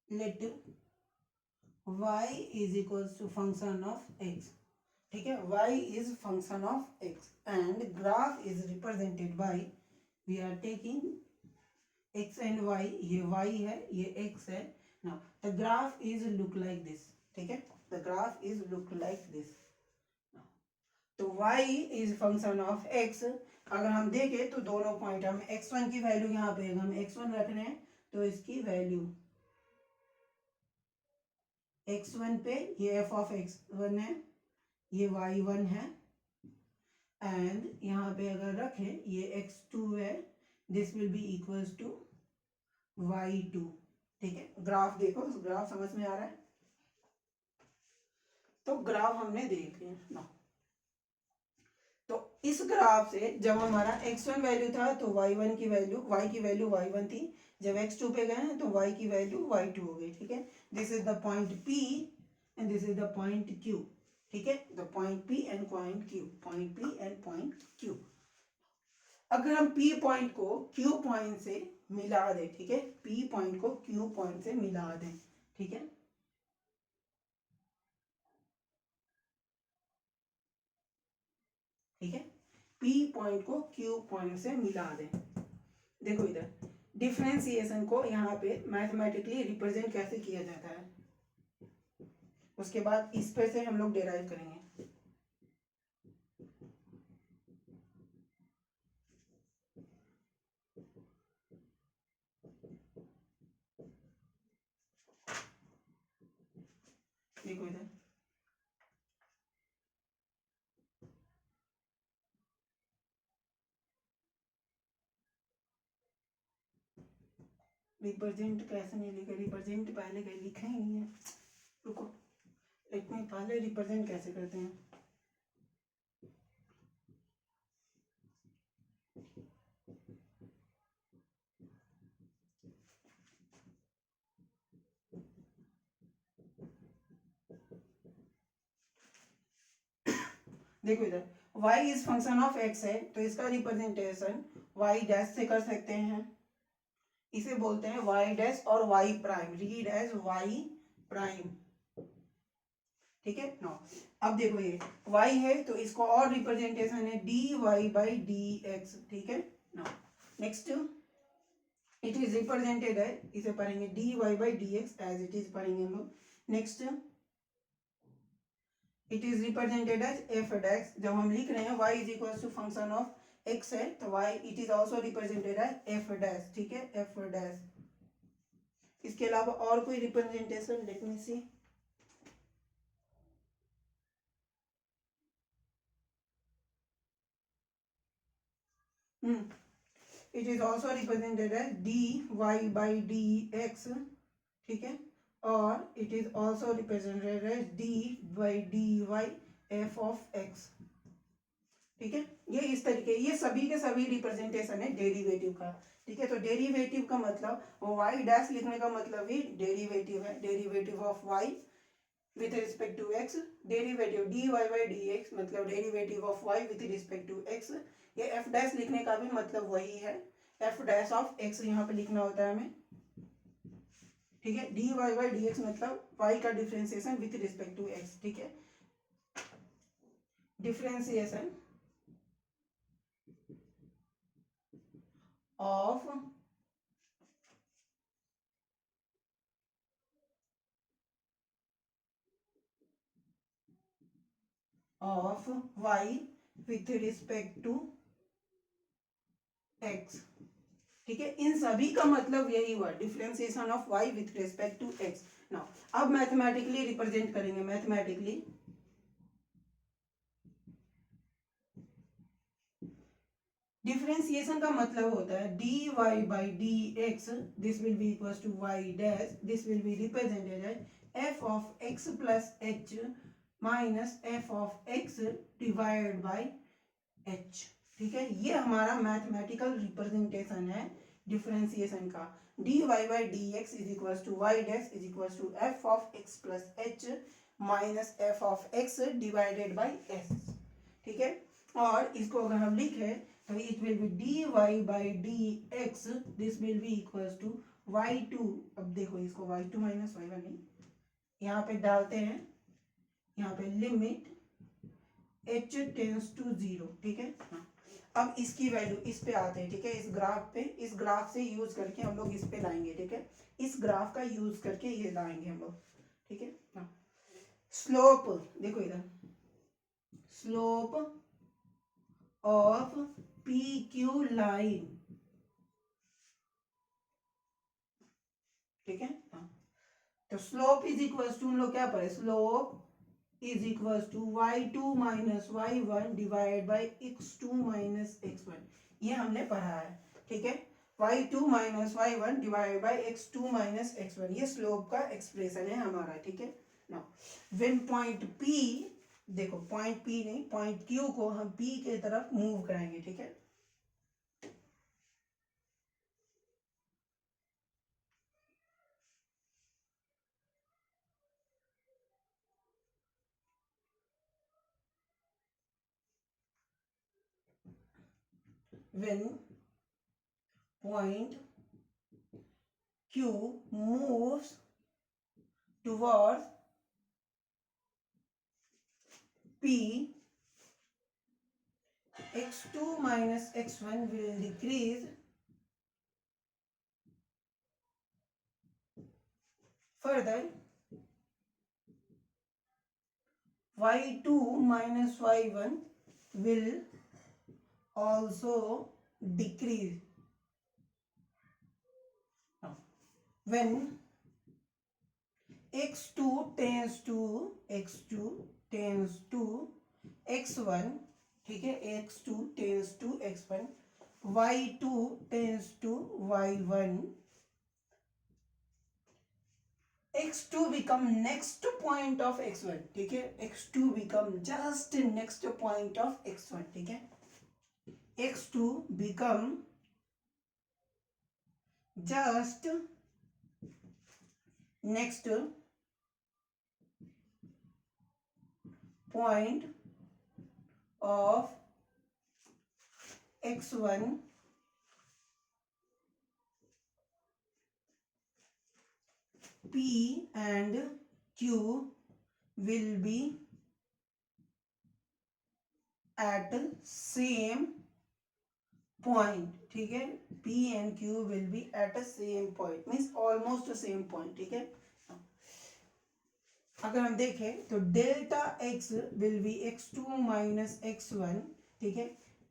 Speaker 1: let y is equals to function of x, ठीक है, y is function of x and graph is represented by, we are taking x and y, ये y है, ये x है। Now the graph is look like this, ठीक है, the graph is look like this. तो y is function of x, अगर हम देखें तो दोनों पॉइंट, हम x1 की वैल्यू यहाँ पे हम x1 रख रहे हैं तो इसकी वैल्यू x1 पे ये f ऑफ x1 है, ये y1 है, एंड यहाँ पे अगर रखें ये x2 है, this will be equals to y2, ठीक है। ग्राफ देखो, ग्राफ समझ में आ रहा है, तो ग्राफ हमने देख लिया ना। तो इस ग्राफ से जब हमारा x1 वैल्यू था तो y1 की वैल्यू, y की वैल्यू y1 थी, जब x2 पे गए हैं तो y की वैल्यू y2 हो गई, ठीक है। This is the point P and this is the point Q, ठीक है, the point P and point Q, point P and point Q। अगर हम P पॉइंट को Q पॉइंट से मिला दें, ठीक है, P पॉइंट को Q पॉइंट से मिला दें, ठीक है, ठीक है, P पॉइंट को Q पॉइंट से मिला दें। देखो इधर डिफरेंशिएशन को यहाँ पे मैथमेटिकली रिप्रेजेंट कैसे किया जाता है, उसके बाद इस पे से हम लोग डेराइव करेंगे। देखो इधर रिप्रेजेंट कैसे नहीं लिखे, रिप्रेजेंट पहले कहीं लिखा ही नहीं है, रुको एक मिनट, पहले रिप्रेजेंट कैसे करते हैं। देखो इधर y is function of x है, तो इसका रिप्रेजेंटेशन y डैश से कर सकते हैं, इसे बोलते हैं y डैश और y prime, read as y prime. ठीक है नो, अब देखो ये y है तो इसको और रिप्रेजेंटेशन है dy बाई dx। ठीक है no, next it is represented है, इसे पढ़ेंगे dy by dx as it is पढ़ेंगे हम लोग। Next it is represented as F dash, जब हम लिख रहे हैं y is equal to function of x है तो y it is also represented as F dash. ठीक है एफ डैश, इसके अलावा और कोई representation, let me see. It is also represented as dy by dx। ठीक है, और it is also represented as d by dy f of x। ठीक है, ये इस तरीके, ये सभी के सभी रिप्रेजेंटेशन है डेरिवेटिव का। ठीक है, तो डेरिवेटिव का मतलब वो y डैश लिखने का मतलब ही डेरिवेटिव है, derivative of y with respect to x, derivative dy by dx मतलब derivative of y with respect to x। ये f डैश लिखने का भी मतलब वही है, f डैश ऑफ x यहाँ पे लिखना होता है हमें। ठीक है, dy बाई dx मतलब y का differentiation with respect to x। ठीक है, differentiation of y with respect to x। ठीक है, इन सभी का मतलब यही हुआ, differentiation of y with respect to x। Now अब मैथमेटिकली रिप्रेजेंट करेंगे, मैथमेटिकली डिफरेंशिएशन का मतलब होता है dy by dx, this will be equal to y dash, this will be represented as f of x plus h minus f of x divided by h। ठीक है, ये हमारा mathematical representation है differentiation का। dy by dx is equal to y dash is equal to f of x plus h minus f of x divided by s। ठीक है, और इसको अगर हम लिखें तो it will be dy by dx, this will be equal to y2। अब देखो इसको y2 माइनस y1 नहीं, यहाँ पे डालते हैं, यहाँ पे लिमिट h टेंस टू 0। ठीक है, हाँ अब इसकी वैल्यू इस पे आते हैं। ठीक है, इस ग्राफ पे, इस ग्राफ से यूज करके हम लोग इस पे लाएंगे। ठीक है, इस ग्राफ का यूज करके ये लाएंगे हम लोग। ठीक है, हाँ स्लोप देखो इधर, slope of P Q line. ठीक है, हाँ तो स्लोप इज इक्वल टू, हम लोग क्या पढ़े, slope is equal to y2 minus y1 divide by x2 minus x1, ये हमने पढ़ा है। ठीक है, y2 minus y1 divide by x2 minus x1, ये स्लोप का एक्सप्रेशन है हमारा। ठीक है, नाउ व्हेन पॉइंट P, देखो पॉइंट P नहीं, पॉइंट Q को हम P के तरफ मूव कराएंगे। ठीक है, when point Q moves towards P, x2 minus x1 will decrease. Further, y2 minus y1 will also decrease when x2 tends to x1, ठीक है, x2 tends to x1, y2 tends to y1, x2 become next point of x1, ठीक है, x2 become just next point of x1, ठीक है, x2 become just next point of x1 P and Q will be at same point, ठीक है, P and Q will be at a same point, means almost same point, ठीक है। अगर हम देखें तो delta x will be x2 minus x1, ठीक है,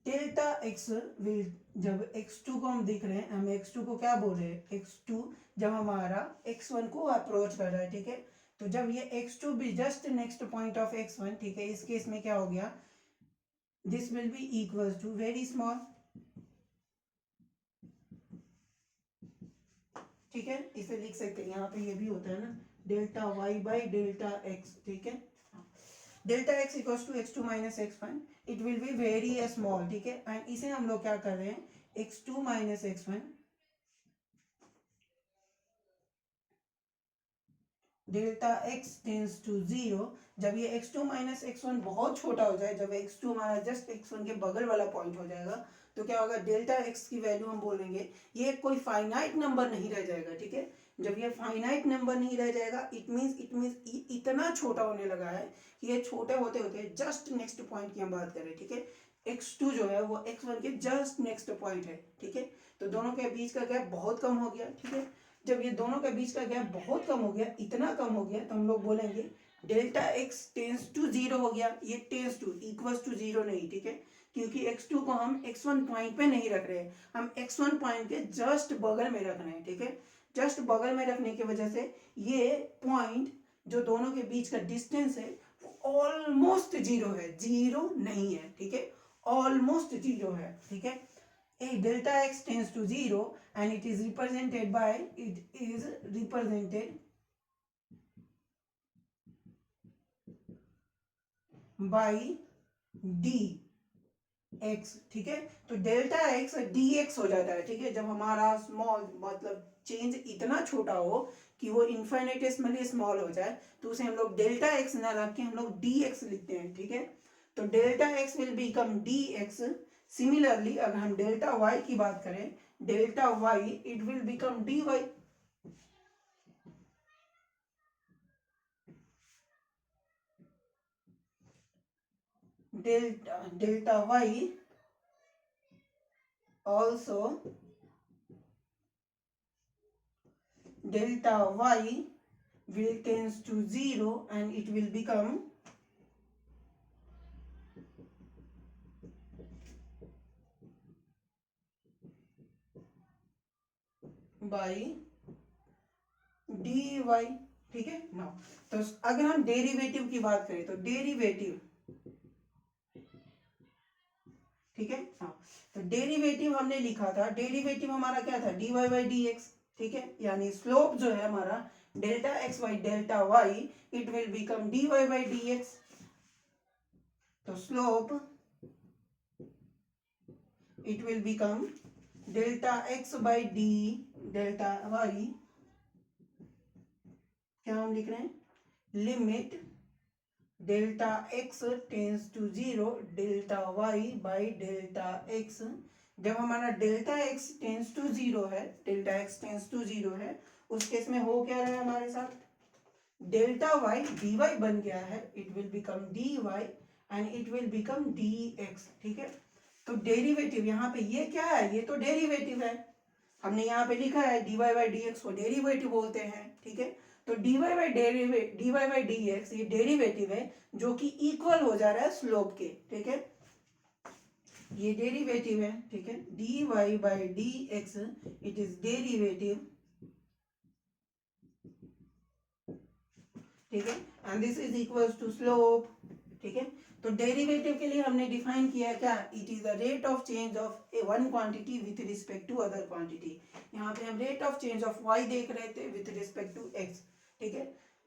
Speaker 1: डेल्टा x विल, जब x2 को हम देख रहे हैं, हम x2 को क्या बोल रहे हैं, x2 जब हमारा x1 को अप्रोच कर रहा है, ठीक है, तो जब ये x2 भी just next point of x1, ठीक है, इस केस में क्या हो गया, this will be equals to very small, ठीक है, इसे लिख सकते हैं, यहाँ पे ये भी होता है ना, delta y by delta x, ठीक है, delta x equals to x2 minus x1, it will be very small, ठीक है, एंड इसे हम लोग क्या कर रहे हैं, x2 minus x1 delta x tends to 0, जब ये x2 माइनस x1 बहुत छोटा हो जाए, जब x2 हमारा जस्ट x1 के बगल वाला पॉइंट हो जाएगा, तो क्या होगा, डेल्टा x की वैल्यू हम बोलेंगे, ये कोई फाइनाइट नंबर नहीं रह जाएगा, ठीक है, जब ये फाइनाइट नंबर नहीं रह जाएगा, इट मीन्स इतना छोटा होने लगा है कि ये छोटे होते होते जस्ट नेक्स्ट पॉइंट की हम बात करें, ठीक है, x2 जो है वो x1 के जस्ट नेक्स्ट पॉइंट है, ठीक है, तो दोनों के बीच का गैप बहुत कम हो गया, ठीक है, जब ये दोनों के बीच का गैप बहुत कम हो गया, इतना कम हो गया, तो हम लोग बोलेंगे डेल्टा x टेंस टू 0 हो गया, ये टेंस टू इक्वल्स टू 0 नहीं, ठीक है, क्योंकि x2 को हम x1 पॉइंट पे नहीं रख रहे हैं, हम x1 पॉइंट के जस्ट बगल में रख रहे हैं, ठीक है, जस्ट बगल में रखने की वजह से ये पॉइंट जो दोनों के बीच का डिस्टेंस है वो ऑलमोस्ट 0 है, 0 नहीं है, ठीक है, ऑलमोस्ट 0 है, ठीक है, a delta x tends to 0 and it is represented by dx, ठीक है, तो डेल्टा x dx हो जाता है, ठीक है, जब हमारा स्मॉल मतलब चेंज इतना छोटा हो कि वो इन्फिनिटेसिमली स्मॉल हो जाए, तो उसे हम लोग डेल्टा x ना रख के हम लोग dx लिखते हैं, ठीक है, तो delta x will become dx। Similarly अगर हम डेल्टा y की बात करें, delta y it will become dy, delta y also delta y will tends to 0 and it will become by dy, ठीक है ना। तो अगर हम डेरिवेटिव की बात करें तो डेरिवेटिव, ठीक है, हाँ, तो डेरिवेटिव हमने लिखा था, डेरिवेटिव हमारा क्या था, dy बाई डी एक्स, ठीक है, यानी स्लोप जो है हमारा delta X by delta Y, it will become dy by D X, तो slope it will become delta X by D delta Y, क्या हम लिख रहे हैं, limit delta x tends to 0 delta Y by delta X, जब हमारा delta x tends to 0 है, delta x tends to 0 है, उस केस में हो क्या रहा है हमारे साथ, डेल्टा वाई डी वाई बन गया है, it will become D Y and it will become D X, ठीक है, तो डेरिवेटिव यहाँ पे ये क्या है, ये तो डेरिवेटिव है, हमने यहाँ पे लिखा है dy बाई डी एक्स को डेरिवेटिव बोलते हैं, ठीक है। तो dy बाई डी एक्स ये डेरिवेटिव है जो कि इक्वल हो जा रहा है स्लोप के, ठीक है, ये डेरिवेटिव है, ठीक है, dy by D X it is derivative, ठीक है, and this is equals to slope, ठीक है। तो डेरिवेटिव के लिए हमने डिफाइन किया क्या, it is the rate of change of a one quantity with respect to other quantity. यहाँ पे हम rate of change of y देख रहे थे विथ रिस्पेक्ट टू x, ठीक है।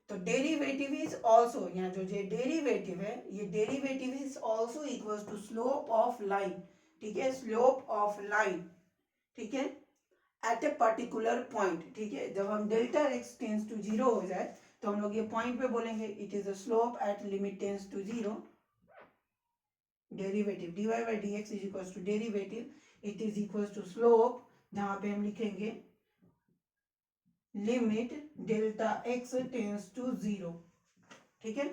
Speaker 1: तो डेरिवेटिव इज आल्सो, यहाँ जो डेरिवेटिव है ये derivative is also equals to slope of line, ठीक है, स्लोप ऑफ लाइन, ठीक है, एट ए पर्टिकुलर पॉइंट, ठीक है। जब हम डेल्टा x टेंस टू 0 हो जाए तो हम लोग ये पॉइंट पे बोलेंगे it is a slope at limit tends to 0, derivative dy by D x is equals to derivative it is equals to slope, जहां पे हम लिखेंगे limit delta x tends to 0, ठीक है।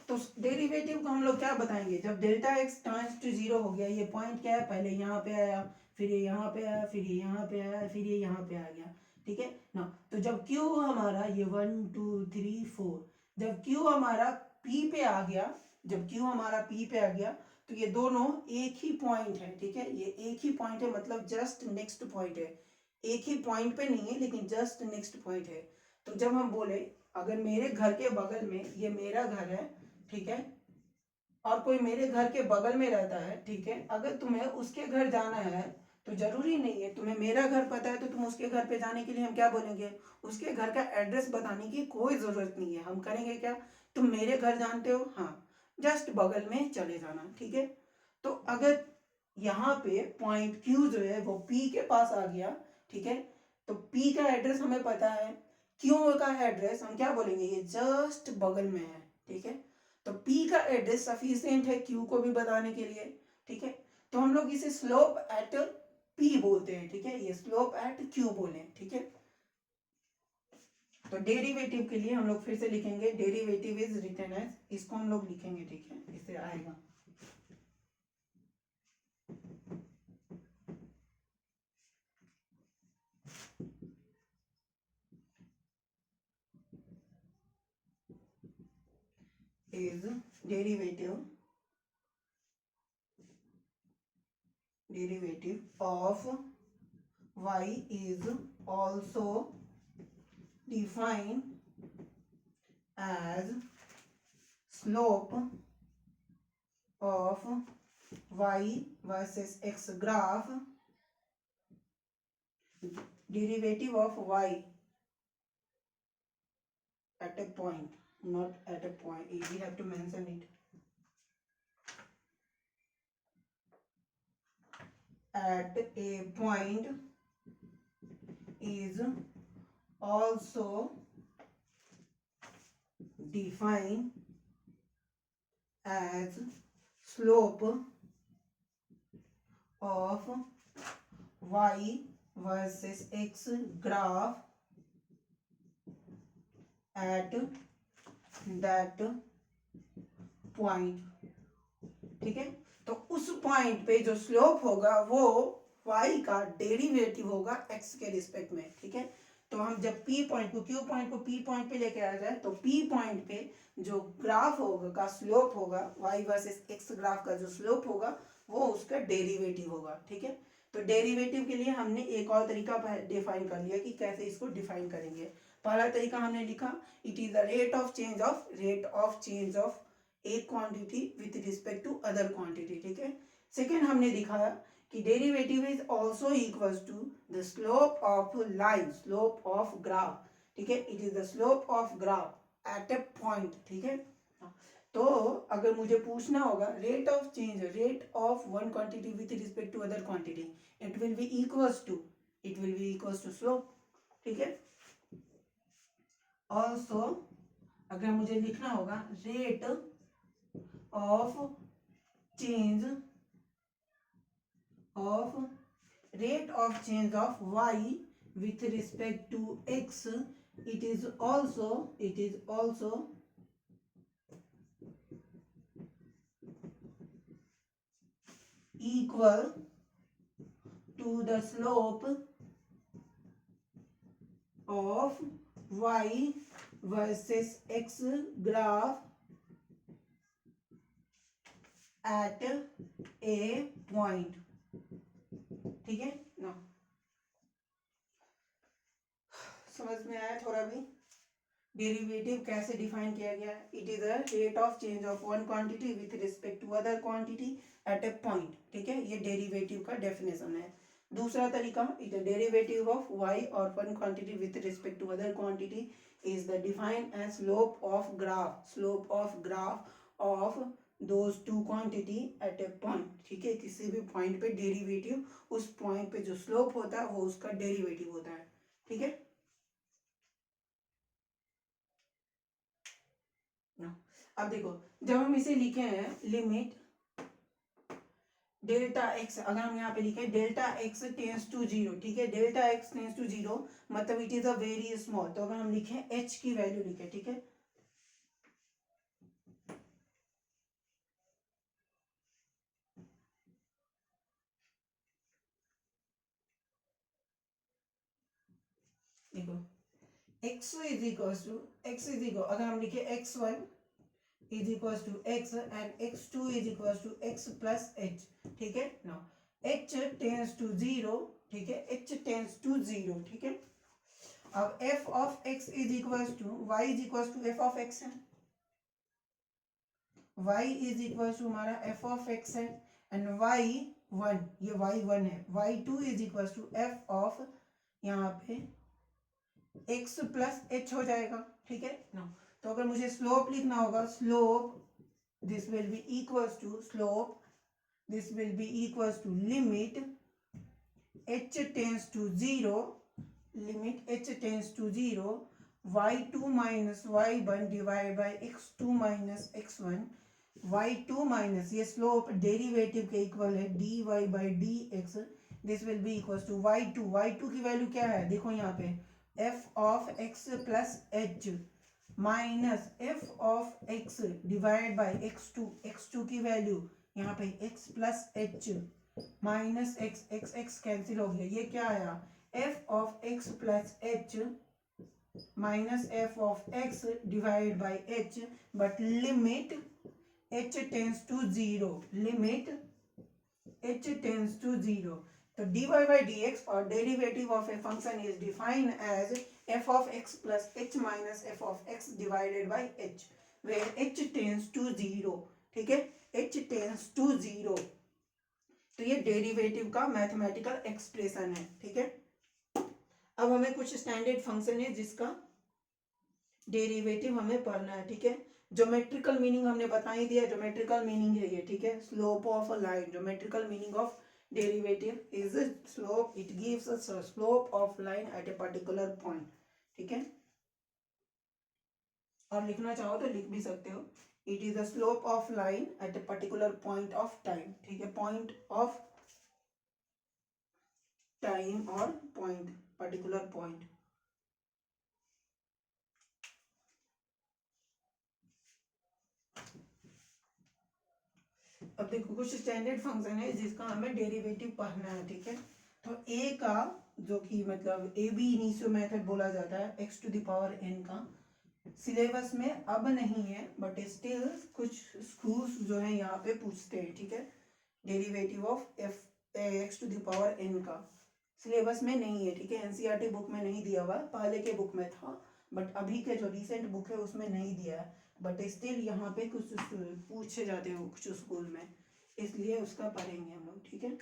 Speaker 1: तो डेरिवेटिव को हम लोग क्या बताएंगे, जब डेल्टा x टेंस टू 0 हो गया, ये पॉइंट क्या है, पहले यहाँ पे आया, फिर ये यहाँ पे आया, फिर ये यहाँ पे आया, फिर ये यहाँ पे आ गया, ठीक है ना। तो जब Q हमारा ये 1 2 3 4, जब Q हमारा P पे आ गया, जब Q हमारा P पे आ गया तो ये दोनों एक ही पॉइंट है, ठीक है, ये एक ही पॉइंट है, मतलब जस्ट नेक्स्ट पॉइंट है, एक ही पॉइंट पे नहीं है लेकिन जस्ट नेक्स्ट पॉइंट है। तो जब हम बोले अगर मेरे घर के बगल में, ये मेरा घर है, ठीक है, और कोई मेरे घर के बगल में रहता है, ठीक है, अगर तुम्हें उसके घर जाना है तो जरूरी नहीं है, तुम्हें मेरा घर पता है तो तुम उसके घर पे जाने के लिए हम क्या बोलेंगे, उसके घर का एड्रेस बताने की कोई जरूरत नहीं है, हम करेंगे क्या, तुम मेरे घर जानते हो, हाँ, जस्ट बगल में चले जाना, ठीक है। तो अगर यहाँ पे पॉइंट Q जो है वो P के पास आ गया, ठीक है, तो P का एड्रेस हमें पता है, Q का एड्रेस हम क्या बोलेंगे, ये जस्ट बगल में है, ठीक है। तो P का एड्रेस सफिशिएंट है Q को भी बताने के लिए, ठीक है। तो हम लोग इसे स्लोप एट P बोलते हैं, ठीक है, ये स्लोप एट Q बोले, ठीक है। तो डेरिवेटिव के लिए हम लोग फिर से लिखेंगे डेरिवेटिव इज रिटन एज, इसको हम लोग लिखेंगे, ठीक है, इससे आएगा is derivative of y is also defined as slope of y versus x graph, derivative of y at a point, not at a point, we have to mention it, at a point is also defined as slope of y versus x graph at that point, ठीक है। तो उस point पे जो slope होगा वो y का derivative होगा x के रिस्पेक्ट में, ठीक है। तो हम जब P पॉइंट को, Q पॉइंट को P पॉइंट पे लेके आ जाए तो P पॉइंट पे जो ग्राफ होगा का स्लोप होगा, y वर्सेस x ग्राफ का जो स्लोप होगा वो उसका डेरिवेटिव होगा, ठीक है। तो डेरिवेटिव के लिए हमने एक और तरीका डिफाइन कर लिया कि कैसे इसको डिफाइन करेंगे। पहला तरीका हमने लिखा it is the rate of change of एक quantity with respect to other quantity, ठीक है। सेकेंड हमने दिखाया कि derivative is also equals to the slope of line, slope of graph, ठीक है, it is the slope of graph at a point, ठीक है। तो अगर मुझे पूछना होगा rate of one quantity with respect to other quantity, it will be equals to slope, ठीक है। ऑल्सो अगर मुझे लिखना होगा rate of change of y with respect to x, it is also equal to the slope of y versus x graph at a point. ठीक है ना, समझ में आया थोड़ा भी? डेरिवेटिव कैसे डिफाइन किया गया है? It is a rate of change of one quantity with respect to other quantity at a point. ठीक है, ये डेरिवेटिव का डेफिनेशन है। दूसरा तरीका, it is derivative of y और one quantity with respect to other quantity is the defined as slope of graph of those two quantity at a point. ठीक है, किसी भी पॉइंट पे डेरिवेटिव, उस पॉइंट पे जो स्लोप होता है वो उसका डेरिवेटिव होता है। ठीक है ना, अब देखो, जब हम इसे लिखे हैं लिमिट डेल्टा एक्स, अगर हम यहाँ पे लिखे delta x tends to zero, ठीक है, delta x tends to zero मतलब it is a very small, तो अगर हम लिखे एच की वैल्यू लिखे, ठीक है, देखो x इज इक्वल, अगर हम लिखे x1 is equal to x and x2 is equal to x plus h। ठीक है ना, h टेंस टू जीरो, ठीक है, h टेंस टू जीरो। ठीक है, अब f of x is equal to y is equal to f of x है, y is equal to हमारा f ऑफ x है, एंड y1, ये y1 है, y2 is equal to f of यहाँ पे x प्लस h हो जाएगा। ठीक है ना, तो अगर मुझे स्लोप लिखना होगा, slope this will be equals to slope this will be equals to limit h tends to zero, limit h tends to zero y2 minus y1 divide by x2 minus x1, y2 minus ये slope derivative के equal है dy by dx, this will be equals to y2 की value क्या है, देखो यहाँ पे f of x plus h minus f of x divide by x2 की वैल्यू यहाँ पे x plus h minus x cancel हो गया, ये क्या आया f of x plus h minus f of x divide by h, but limit h tends to zero, limit h tends to zero, तो dy by dx or derivative of a function is defined as f of x plus h minus f of x divided by h, where h tends to zero। ठीक है, h tends to zero, तो ये derivative का mathematical expression है। ठीक है, अब हमें कुछ स्टैंडर्ड फंक्शन है जिसका डेरिवेटिव हमें पढ़ना है। ठीक है, ज्योमेट्रिकल मीनिंग हमने बता ही दिया, ज्योमेट्रिकल मीनिंग है ये। ठीक है, slope of a line, geometrical meaning of derivative is slope, it gives us slope of line at a particular point. ठीक है, और लिखना चाहो तो लिख भी सकते हो, it is the slope of line at a particular point of time. ठीक है, पॉइंट ऑफ टाइम और पॉइंट, पर्टिकुलर पॉइंट। अब देखो कुछ स्टैंडर्ड फंक्शन है जिसका हमें डेरिवेटिव पढ़ना है। ठीक है, तो a का जो कि मतलब ए बी इनिशियो मेथड बोला जाता है, x to the power n का सिलेबस में अब नहीं है, बट स्टिल कुछ स्कूल्स जो है यहाँ पे पूछते हैं। ठीक है, derivative of x to the power n का सिलेबस में नहीं है। ठीक है, एनसीईआरटी बुक में नहीं दिया हुआ, पहले के बुक में था, बट अभी के जो रिसेंट बुक है उसमें नहीं दिया है, बट स्टिल यहाँ पे कुछ पूछे जाते हैं कुछ स्कूल में, इसलिए उसका पढ़ेंगे हम लोग। ठीक है,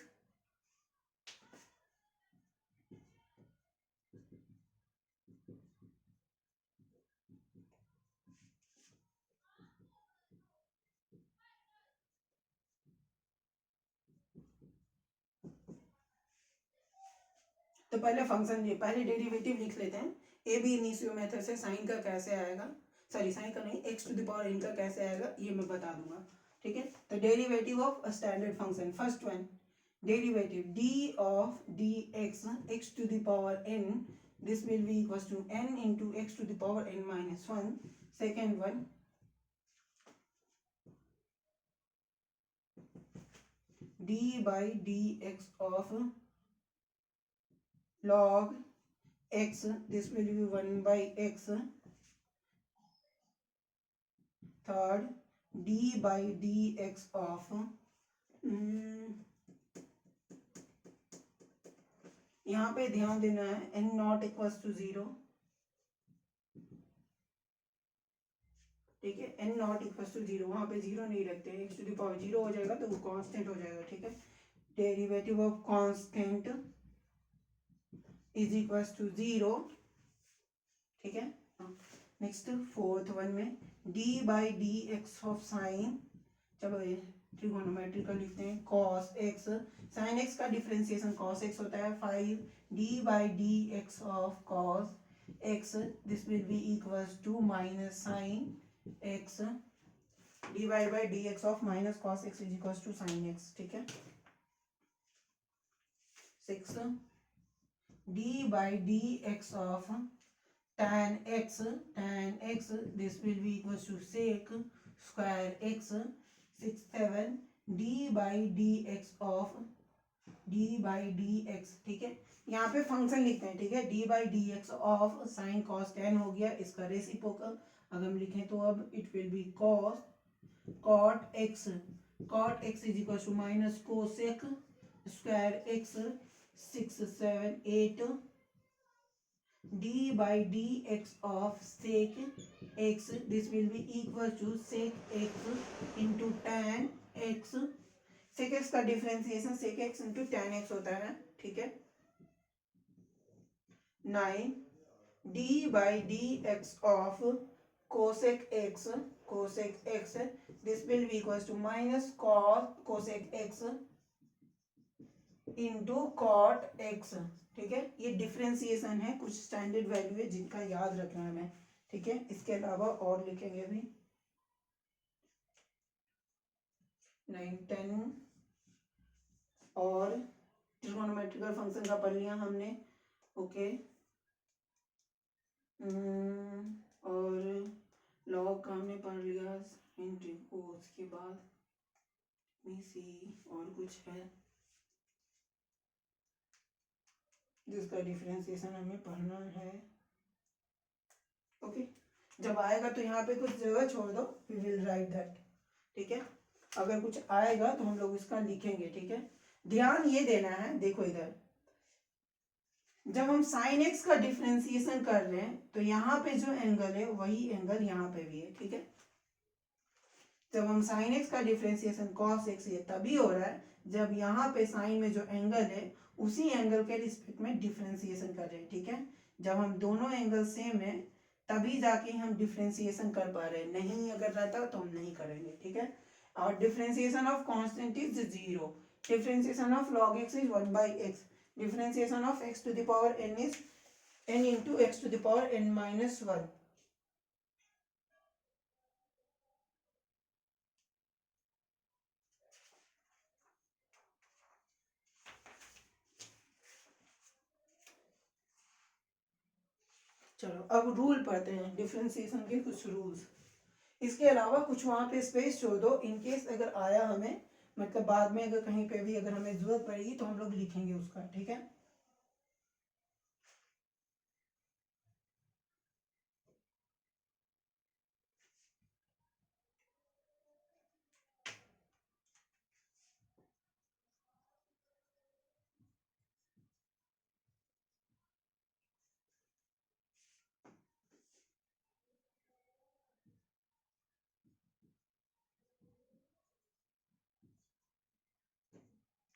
Speaker 1: तो पहले फंक्शन ये पहले डेरिवेटिव लिख लेते हैं। ए बी इनिशियो मेथड से साइन का कैसे आएगा, सॉरी साइन का नहीं, X to the power n का कैसे आएगा ये मैं बता दूंगा। ठीक है, तो derivative of a standard function, first one derivative d of dx x to the power n, this will be equals to n into x to the power n minus 1। second one D by D x of log x, this will be 1 by x. Third, d by dx of यहाँ पे ध्यान देना है n not equals to 0, ठीक है, n not equals to 0, वहां पे 0 नहीं रखते, x टू द पावर 0 हो जाएगा तो वो कांस्टेंट हो जाएगा, ठीक है। Derivative of constant is equals to 0, ठीक है। नेक्स्ट फोर्थ वन में d by D x of sine, चलो ये ट्रिगोनोमेट्रिकल लिखते हैं, cos x, sin x का डिफरेंशिएशन cos x होता है 5, d by D x of cos x, this will be equals to minus sin x, divide by D x of minus cos x is equals to sin x, ठीक है। 6, d by D x of tan x, this will be equals to sec square x, 6, 7, d by dx of d by dx, ठीक है। यहाँ पे function लिखते हैं, ठीक है, d by dx of sine cos tan हो गया, इसका रेसिप्रोकल अगर हम लिखें तो अब it will be cot x is equal to minus cosec square x, 6, 7, 8, d by dx of sec x, this will be equal to sec x into tan x, sec x का differentiation sec x into tan x होता है, ठीक है। 9, d by dx of cosec x, this will be equals to minus cosec x into cot x, ठीक है। ये differentiation है, कुछ स्टैंडर्ड वैल्यू है जिनका याद रखना है हमें, ठीक है। इसके अलावा और लिखेंगे अभी 9, 10 और ट्रिगोनोमेट्रिकल फंक्शन का पढ़ लिया हमने, ओके। और लॉग का हमने पढ़ लिया, उसके बाद और कुछ है जिसका डिफरेंशिएशन हमें पढ़ना है, ओके। जब आएगा तो यहाँ पे कुछ जगह छोड़ दो, वी विल राइट दैट, ठीक है। अगर कुछ आएगा तो हम लोग इसका लिखेंगे, ठीक है। ध्यान ये देना है, देखो इधर जब हम साइन एक्स का डिफरेंशिएशन कर रहे हैं तो यहाँ पे जो एंगल है वही एंगल यहाँ पे भी है, ठीक है। जब हम साइन एक्स का डिफरेंशिएशन cos x ये तभी हो रहा है जब यहाँ पे साइन में जो एंगल है उसी एंगल के रिस्पेक्ट में डिफरेंशिएशन कर रहे हैं, ठीक है। जब हम दोनों एंगल सेम है तभी जाके हम डिफरेंशिएशन कर पा रहे हैं, नहीं अगर रहता तो हम नहीं करेंगे, ठीक है। और differentiation of constant is 0, differentiation of log x is 1 by x, differentiation of x to the power n is n into x to the power n minus 1, चलो अब रूल पढ़ते हैं, डिफरेंशिएशन के कुछ रूल्स। इसके अलावा कुछ वहां पे स्पेस छोड़ दो, इनकेस अगर आया हमें, मतलब बाद में अगर कहीं पे भी अगर हमें जरूरत पड़ेगी तो हम लोग लिखेंगे उसका, ठीक है।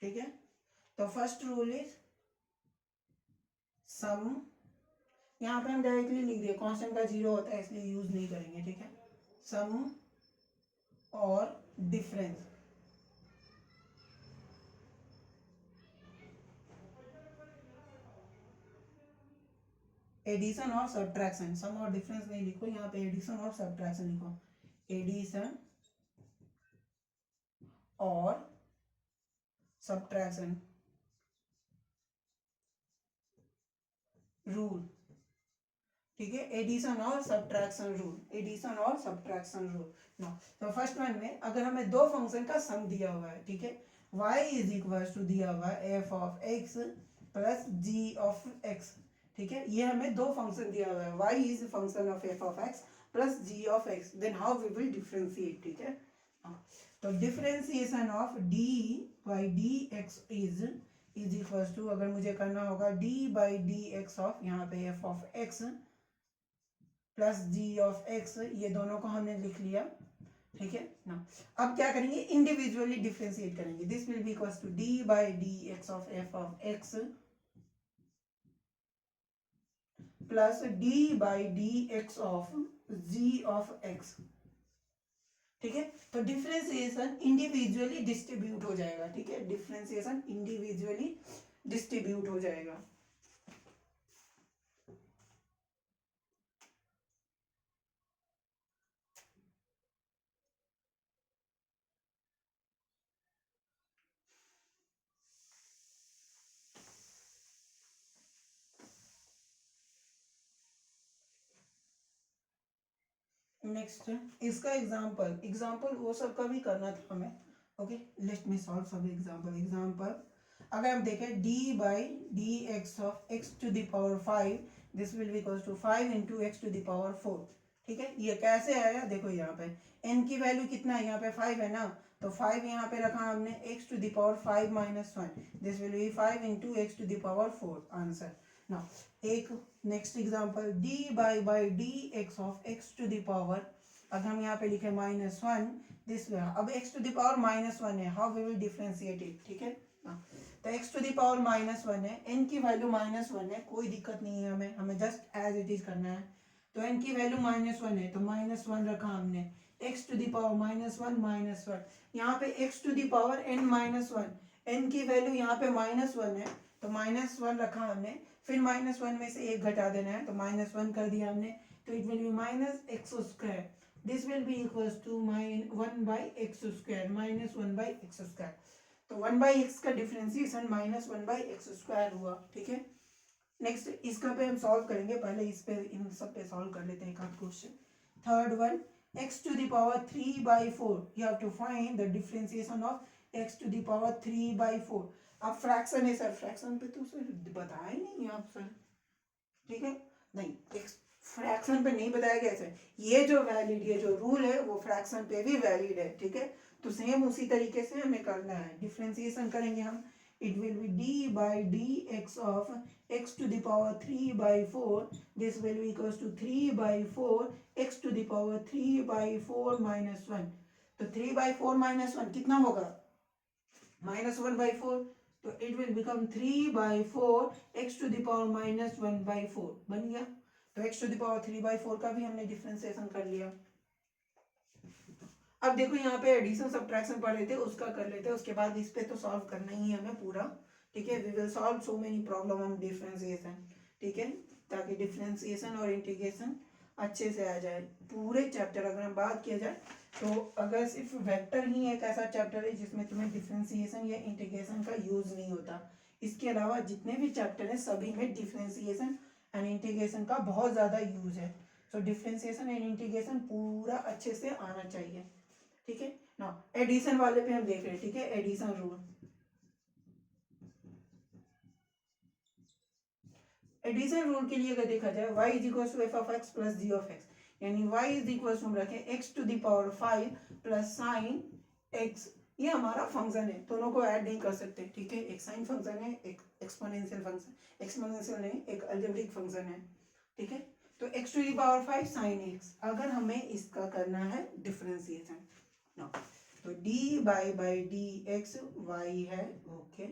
Speaker 1: ठीक है, तो फर्स्ट रूल इज सम, यहाँ पे हम डायरेक्टली लिख दिए, कांस्टेंट का 0 होता है इसलिए यूज नहीं करेंगे, ठीक है। सम और डिफरेंस, एडिशन और सब्ट्रैक्शन, सम और डिफरेंस नहीं लिखो, यहाँ पे एडिशन और सब्ट्रैक्शन लिखो, एडिशन और सब्ट्रैक्शन रूल, ठीक है। एडिशन और सब्ट्रैक्शन रूल, एडिशन और सब्ट्रैक्शन रूल। नो, तो फर्स्ट वन में अगर हमें दो फंक्शन का सम दिया हुआ है, ठीक है, y इज इक्वल टू दिया हुआ f of x plus g of x, ठीक है। ये हमें दो फंक्शन दिया हुआ है, y is function of f of x plus g of x, then how we will differentiate, ठीक है। तो differentiation of d by D x is equal to, अगर मुझे करना होगा d by D x of यहाँ पे f of x plus g of x, ये दोनों को हमने लिख लिया, ठीक है ना। अब क्या करेंगे, इंडिविजुअली डिफरेंशिएट करेंगे। This will be equals to d by D x of f of x plus d by D x of g of x, ठीक है। तो डिफरेंशिएशन इंडिविजुअली डिस्ट्रीब्यूट हो जाएगा, ठीक है, डिफरेंशिएशन इंडिविजुअली डिस्ट्रीब्यूट हो जाएगा। नेक्स्ट इसका एग्जाम्पल वो सब का भी करना था हमें। Okay, let me solve some example. अगर हम देखें d by D x of x to the power 5, this will be equals to 5 into x to the power 4, ठीक है। ये कैसे आया, देखो यहाँ पे n की वैल्यू कितना है, यहाँ पे 5 है ना, तो 5 यहाँ पे रखा हमने x to the power 5 minus 1, this will be 5 into x to the power 4, answer ना। एक next example, d by D x of x to the power, अगर हम यहाँ पे लिखे -1, दिस वे, अब x टू द पावर -1 है, how we will differentiate it, ठीक है ना। तो x टू द पावर -1 है, n की वैल्यू -1 है, कोई दिक्कत नहीं है, हमें जस्ट एज इट इज करना है। तो n की वैल्यू -1 है, तो -1 रखा हमने, x टू द पावर -1, यहाँ पे x to the power n-1, n की वैल्यू यहाँ पे -1 है, तो -1 रखा हमने, फिर -1 में से एक घटा देना है, तो -1 कर दिया हमने, तो it will be minus x square, this will be equals to 1 by x square, -1 by x square. तो 1 बाई एक्स का डिफरेंशिएशन -1 बाई एक्स स्क्वायर हुआ, ठीक है। नेक्स्ट इसका पे हम सॉल्व करेंगे, पहले इस पे इन सब पे सॉल्व कर लेते हैं एक आध question. Third one, x to the power 3/4, you have to find the differentiation of x to the power 3/4। अब फ्रैक्शन है सर, फ्रैक्शन पे तो सर बताया ही नहीं आप सर, ठीक है, नहीं फ्रैक्शन पे नहीं बताया गया सर, ये जो वैलिड, ये जो रूल है वो फ्रैक्शन पे भी वैलिड है, ठीक है। तो सेम उसी तरीके से हमें करना है, डिफरेंशिएशन करेंगे हम, it will be d by D x of x to the power 3/4, this will be equals to 3/4 x to the power 3/4 minus 1, तो 3/4 माइनस 1 कितना होगा, -1/4, तो it will become 3/4 x to the power -1/4 बन गया। तो x to the power 3/4 का भी हमने डिफरेंशिएशन कर लिया। अब देखो यहाँ पे एडिशन सब्ट्रैक्शन पढ़ रहे थे, उसका कर लेते हैं, उसके बाद इस पे तो सॉल्व करना ही है हमें पूरा, ठीक है। We will solve so many problem on differentiation, ठीक है, ताकि डिफरेंशिएशन और इंटीग्रेशन अच्छे से आ जाए। पूरे चैप्टर अगर हम बात किया जाए, तो अगर सिर्फ वेक्टर ही एक ऐसा चैप्टर है जिसमें तुम्हें डिफरेंशिएशन या इंटीग्रेशन का यूज नहीं होता, इसके अलावा जितने भी चैप्टर है सभी में डिफरेंशिएशन एंड इंटीग्रेशन का बहुत ज़्यादा यूज है। तो डिफरेंशिएशन एंड इंटीग्रेशन पूरा अच्छे से आना चाहिए, ठीक है ना। एडिशन वाले पे हम देख रहे हैं, ठीक है, एडिशन रूल। एडिशन रूल के लिए अगर देखा जाए, y is equal to f of x plus g of x, यानी y इज इक्वल टू हम रखें x to the power 5 plus sine x, ये हमारा फंक्शन है, दोनों को ऐड नहीं कर सकते, ठीक है। एक साइन फंक्शन है, एक एक्सपोनेंशियल फंक्शन, एक्सपोनेंशियल नहीं, एक अलजेब्रिक फंक्शन है, ठीक है। तो x to the power 5 sine x, अगर हमें इसका करना है डिफरेंशिएशन, तो d by D x y है, okay,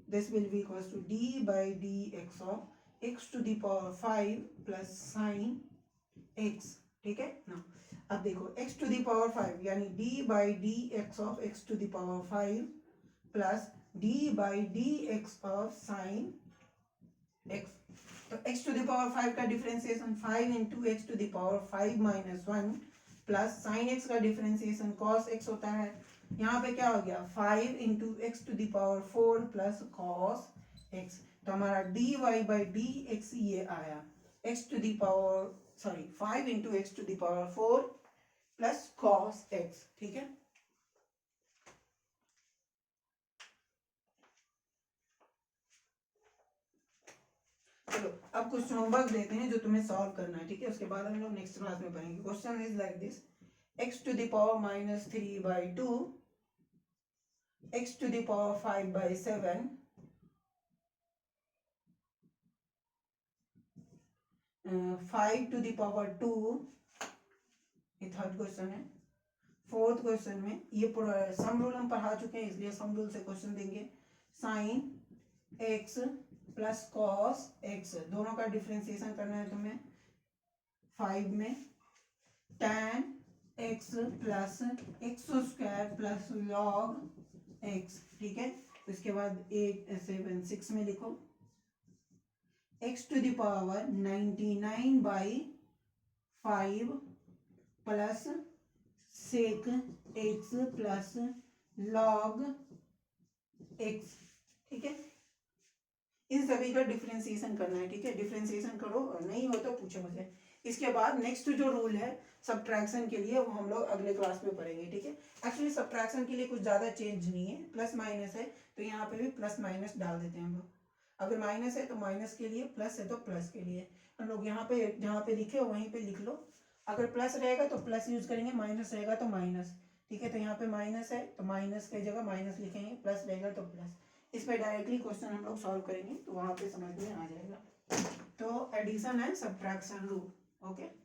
Speaker 1: this will be equals to d by D x of x to the power 5 plus sine x, ठीक है ना। अब देखो x टू द पावर 5 यानी d by D x of x to the power 5 plus d by D x of sine x, तो x to the power 5 का differentiation 5 into x to the power 5 minus 1 plus sine x का differentiation cos x होता है, यहाँ पे क्या हो गया 5 into x to the power 4 plus cos x, तो हमारा d y by D x ये आया, x to the power 5 into x to the power 4 plus cos x, ठीक है। अब कुछ होमवर्क देते हैं जो तुम्हें सॉल्व करना है, ठीक है, उसके बाद हम लोग नेक्स्ट क्लास में पढ़ेंगे। Question is like this, x to the power -3/2, x to the power 5/7, 5 to the power 2, ये थर्ड क्वेश्चन है। फोर्थ क्वेश्चन में ये सम रूल हम पढ़ा चुके हैं, इसलिए सम रूल से क्वेश्चन देंगे। Sine x plus cos x, दोनों का डिफ्रेंसिएशन करना है तुम्हें। 5 में tan x plus x square plus log x, ठीक है। इसके बाद 8 7 6 में लिखो x to the power 99/5 plus sec x plus log x, ठीक है। इन सभी का डिफरेंशिएशन करना है, ठीक है। डिफरेंशिएशन करो, और नहीं हो तो पूछो मुझे। इसके बाद नेक्स्ट जो रूल है सब्ट्रैक्शन के लिए, वो हम लोग अगले क्लास में पढ़ेंगे, ठीक है। एक्चुअली सब्ट्रैक्शन के लिए कुछ ज़्यादा चेंज नहीं है, प्लस माइनस है तो यहाँ पे भी प्लस माइनस डाल देते हैं हम लोग। अगर माइनस है तो माइनस के लिए, प्लस है तो प्लस के लिए। हम लोग यहाँ पे जहाँ पे लिखे हो वहीं पे लिख लो। अगर प्लस रहेगा तो प्लस यूज करेंगे, माइनस रहेगा तो माइनस, ठीक है। तो यहाँ पे माइनस है तो माइनस की जगह माइनस लिखेंगे, प्लस रहेगा तो प्लस। इस पे डायरेक्टली क्वेश्चन हम लोग सॉल्व करेंगे तो वहाँ पे समझ में आ जाएगा। तो addition and subtraction rule, okay.